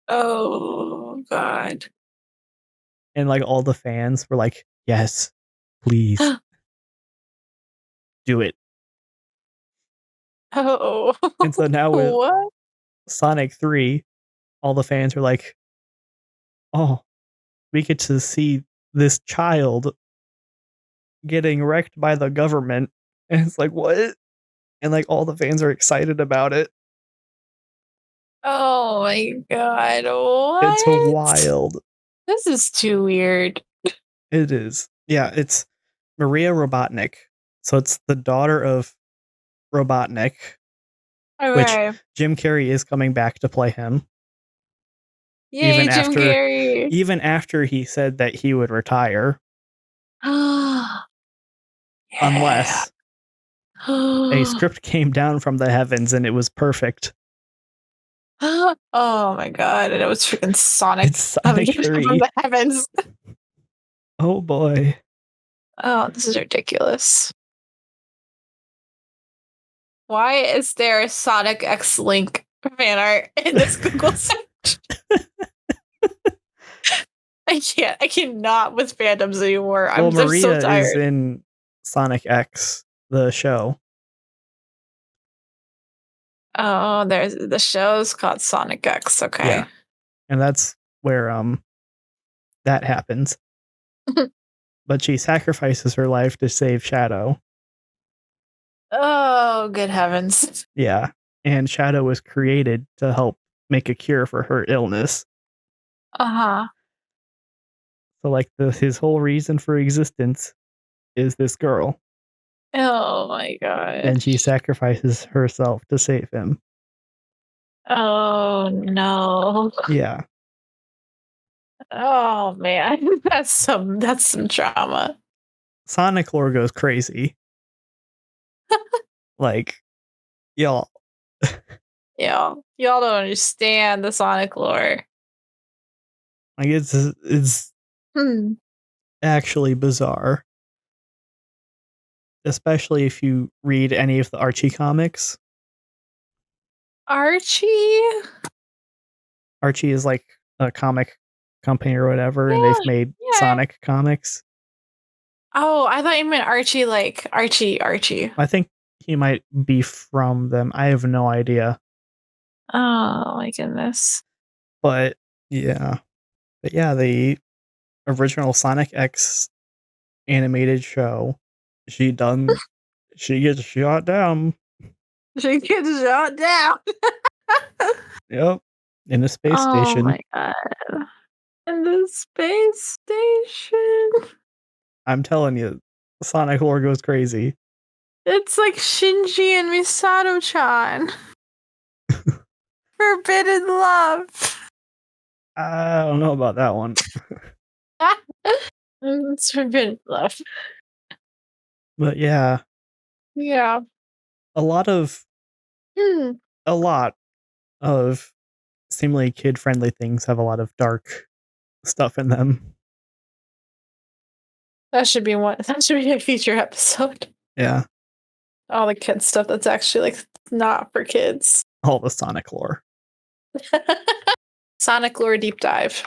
Oh God. And like all the fans were like, yes, please do it. Oh. And so now with what? Sonic 3, all the fans are like, oh, we get to see this child getting wrecked by the government. And it's like, what? And like all the fans are excited about it. Oh my God. What? It's wild. This is too weird. It is. Yeah, it's Maria Robotnik. So it's the daughter of Robotnik. Okay. Which Jim Carrey is coming back to play him. Yay, Jim Carrey. Even after he said that he would retire. Unless a script came down from the heavens and it was perfect. Oh my God. And it was freaking Sonic. It's Sonic 3. From the heavens. Oh boy. Oh, this is ridiculous. Why is there a Sonic X Link fan art in this Google search? I cannot with fandoms anymore. Well, I'm Maria so tired. is in Sonic X, the show. Oh, there's the show's called Sonic X. Okay. Yeah. And that's where that happens. But she sacrifices her life to save Shadow. Oh, good heavens. Yeah. And Shadow was created to help make a cure for her illness. Uh-huh. So like his whole reason for existence is this girl. Oh my God. And she sacrifices herself to save him. Oh no. Yeah. Oh man. That's some trauma. Sonic lore goes crazy. Like, y'all. Y'all don't understand the Sonic lore. Like it's actually bizarre. Especially if you read any of the Archie comics. Archie is like a comic company or whatever, and they've made Sonic comics. Oh, I thought you meant Archie like Archie. I think he might be from them. I have no idea. Oh my goodness. But yeah. The original Sonic X animated show, she gets shot down. She gets shot down. Yep. In a space station. Oh my God. In the space station. I'm telling you, Sonic lore goes crazy. It's like Shinji and Misato-chan. Forbidden love. I don't know about that one. It's forbidden love. But yeah. Yeah. A lot of seemingly kid-friendly things have a lot of dark stuff in them. That should be a feature episode. Yeah. All the kid stuff that's actually like not for kids. All the Sonic lore. Sonic lore deep dive.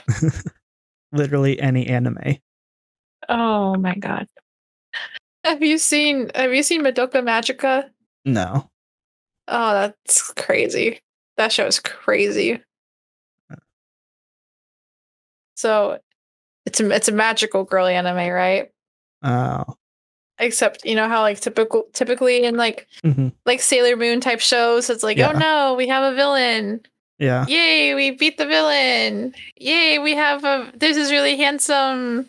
Literally any anime. Oh my god. Have you seen Madoka Magica? No. Oh, that's crazy. That show is crazy. So it's a magical girl anime, right? Oh. Except you know how like typically in like Sailor Moon type shows, it's like, oh no, we have a villain. Yeah. Yay, we beat the villain. Yay, we have there's this really handsome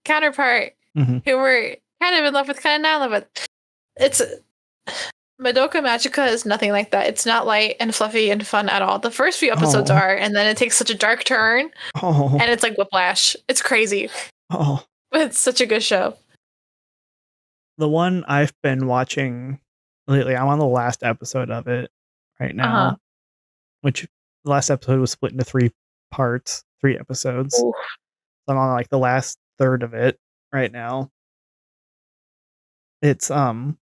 counterpart who we're kind of in love with, kind of not in love with. It's Madoka Magica is nothing like that. It's not light and fluffy and fun at all. The first few episodes are, and then it takes such a dark turn. And it's like whiplash. It's crazy. But it's such a good show. The one I've been watching lately, I'm on the last episode of it right now. Which the last episode was split into 3 parts, 3 episodes. So I'm on like the last third of it right now. It's Zom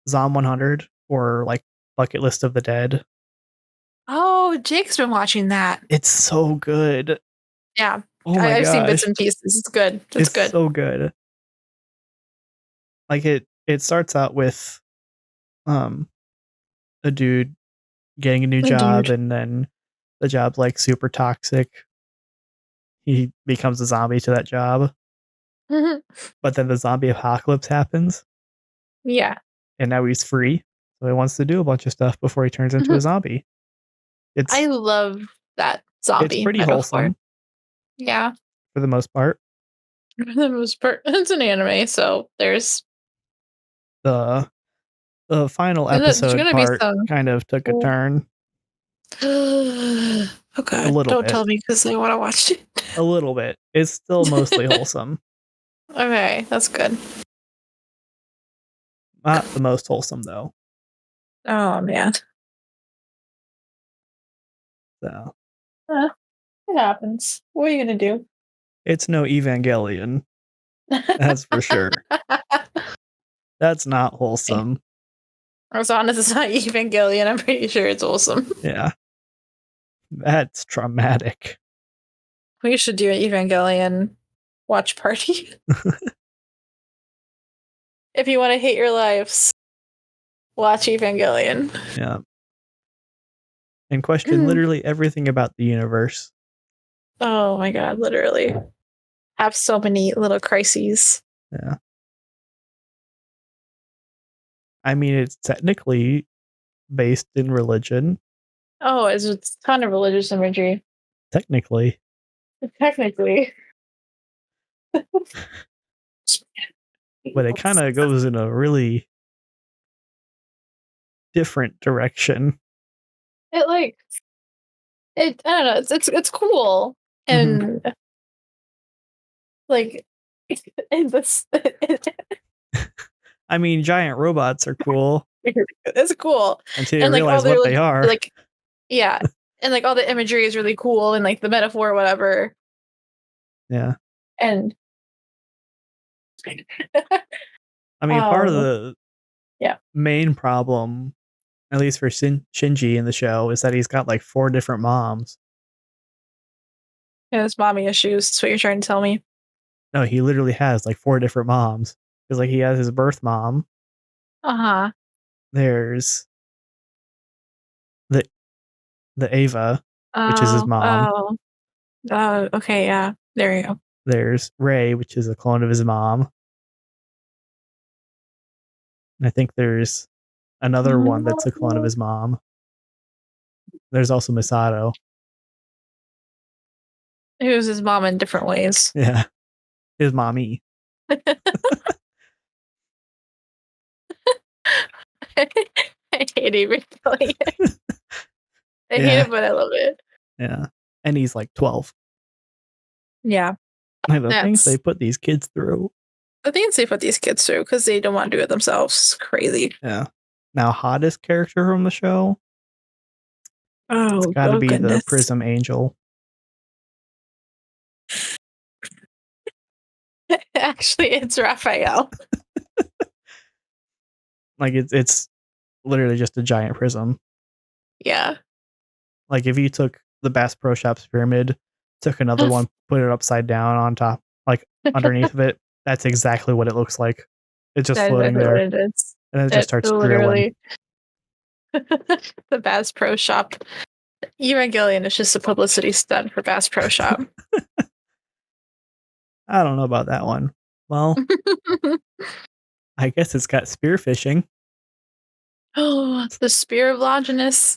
100 or like Bucket List of the Dead. Oh, Jake's been watching that. It's so good. Yeah. Oh my I've seen bits and pieces. It's good. It's good. So good. Like it starts out with a dude getting a new job, and then the job's like super toxic. He becomes a zombie to that job. But then the zombie apocalypse happens. Yeah. And now he's free. So he wants to do a bunch of stuff before he turns into a zombie. I love that zombie. It's pretty wholesome. Yeah. For the most part. For the most part. It's an anime, so there's the final episode part kind of took a turn. Oh god. Don't tell me because I want to watch it. A little bit. It's still mostly wholesome. Okay, that's good. Not the most wholesome though. Oh man. So it happens. What are you gonna do? It's no Evangelion. That's for sure. That's not wholesome. As long as it's not Evangelion, I'm pretty sure it's wholesome. Yeah. That's traumatic. We should do an Evangelion watch party. If you want to hate your lives, watch Evangelion. Yeah. And question literally everything about the universe. Oh my god, literally. Have so many little crises. Yeah. I mean, it's technically based in religion. Oh, it's a ton of religious imagery. Technically. But it kind of goes in a really different direction. I don't know, it's cool. And like in this I mean, giant robots are cool. It's cool. Until you realize what they are. Like, yeah. And like all the imagery is really cool and like the metaphor or whatever. Yeah. And I mean, part of the main problem, at least for Shinji in the show, is that he's got like 4 different moms. Yeah, there's mommy issues. That's what you're trying to tell me. No, he literally has like 4 different moms. Because like he has his birth mom. There's the Ava, which is his mom. Oh, okay, yeah. There you go. There's Ray, which is a clone of his mom. And I think there's another one that's a clone of his mom. There's also Misato. Who's his mom in different ways. Yeah. His mommy. I hate Evangelion. I hate it, but I love it. Yeah. And he's like 12. Yeah. Like the things they put these kids through. The things they put these kids through because they don't want to do it themselves. It's crazy. Yeah. Now, hottest character from the show? Oh, it's got to be the Prism Angel. Actually, it's Raphael. Like it's literally just a giant prism. Yeah. Like if you took the Bass Pro Shops pyramid, took another one, put it upside down on top, like underneath of it. That's exactly what it looks like. It's just floating there. It is. And then it just starts drilling. The Bass Pro Shop. Evangelion is just a publicity stunt for Bass Pro Shop. I don't know about that one. Well, I guess it's got spearfishing. Oh, the spear of Longinus.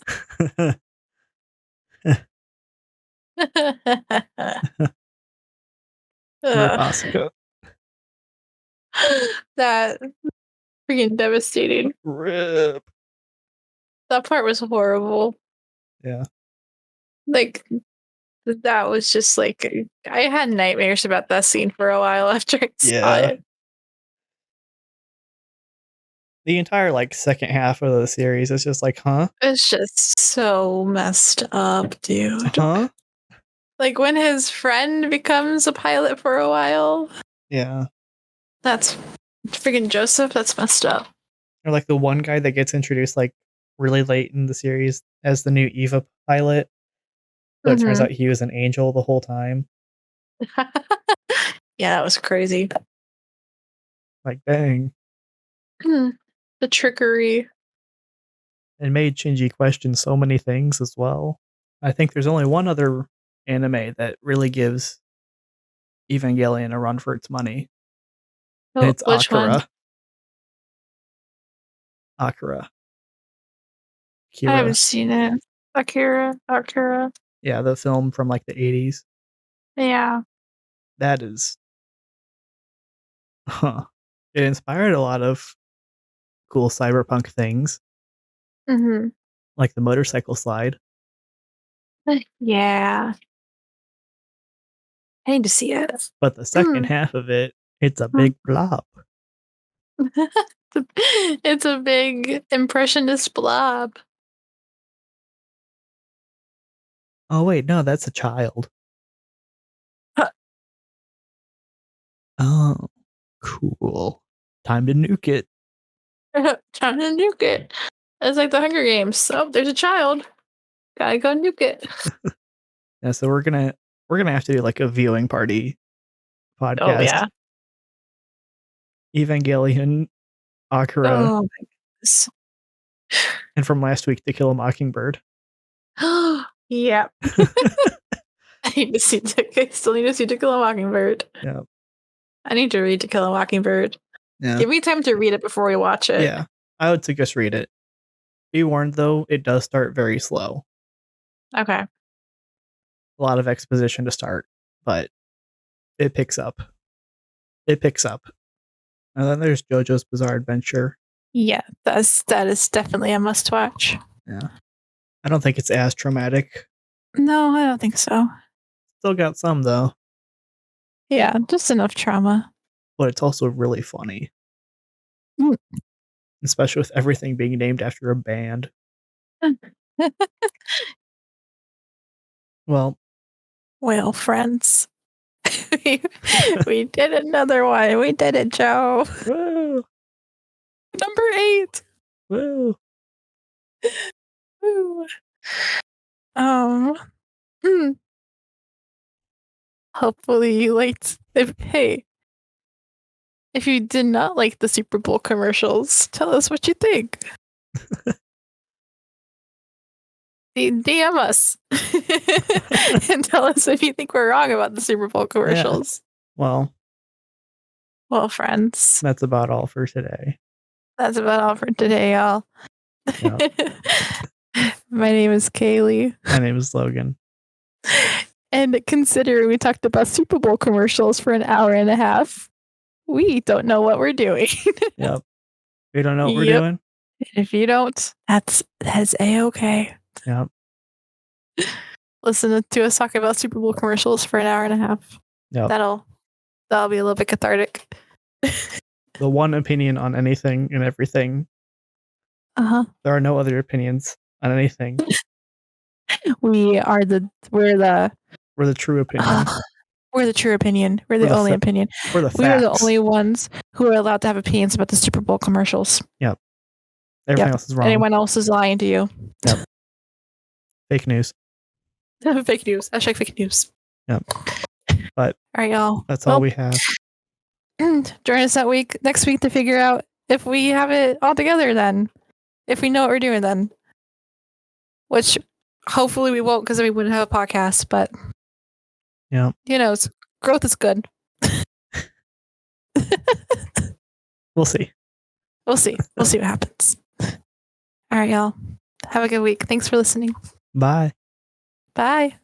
That freaking devastating. Rip. That part was horrible. Yeah. Like, that was just like, I had nightmares about that scene for a while after I saw it. The entire like second half of the series is just like, huh? It's just so messed up, dude. Huh? Like when his friend becomes a pilot for a while. Yeah. That's freaking Joseph. That's messed up. Or like the one guy that gets introduced like really late in the series as the new Eva pilot. So it turns out he was an angel the whole time. Yeah, that was crazy. Like, dang. The trickery. It made Shinji question so many things as well. I think there's only one other anime that really gives Evangelion a run for its money. Oh, and it's which Akira. one? Akira. I haven't seen it. Akira. Yeah, the film from like the 80s. Yeah. That is... It inspired a lot of cool cyberpunk things. Like the motorcycle slide. Yeah. I need to see it. But the second half of it, it's a big blob. It's a big impressionist blob. Oh, wait, no, that's a child. Oh, cool. Time to nuke it. Time to nuke it. It's like the Hunger Games. Oh, there's a child. Gotta go nuke it. Yeah, so we're gonna have to do like a viewing party podcast. Oh yeah. Evangelion, Akira. Oh my goodness. And from last week, To Kill a Mockingbird. Yeah. I need to see I still need to see To Kill a Mockingbird. Yeah. I need to read To Kill a Mockingbird. Yeah. Give me time to read it before we watch it. Yeah. I would suggest read it. Be warned though, it does start very slow. Okay. A lot of exposition to start, but it picks up. And then there's JoJo's Bizarre Adventure. Yeah, that is definitely a must watch. Yeah. I don't think it's as traumatic. No, I don't think so. Still got some though. Yeah, just enough trauma. But it's also really funny. Especially with everything being named after a band. Well, friends. we did another one. We did it, Joe. Woo. Number 8. Woo. Woo. Hopefully you liked. If you did not like the Super Bowl commercials, tell us what you think. DM us and tell us if you think we're wrong about the Super Bowl commercials. Yeah. Well, friends. That's about all for today. Y'all. Yep. My name is Kaylee. My name is Logan. And considering we talked about Super Bowl commercials for an hour and a half, we don't know what we're doing. Yep. We don't know what we're doing. If you don't, that's A-okay. Yep. Listen to us talk about Super Bowl commercials for an hour and a half. Yep. That'll be a little bit cathartic. The one opinion on anything and everything. There are no other opinions on anything. We're the true opinion. We're the true opinion. We're the only opinion. We're the facts. We are the only ones who are allowed to have opinions about the Super Bowl commercials. Yep. Everything else is wrong. Anyone else is lying to you. Yep. Fake news. Fake news. Hashtag fake news. Yep. But all right, y'all. That's all we have. Join us next week to figure out if we have it all together then. If we know what we're doing then. Which hopefully we won't, because then we wouldn't have a podcast, but yeah. Who knows? Growth is good. We'll see. We'll see what happens. All right, y'all. Have a good week. Thanks for listening. Bye. Bye.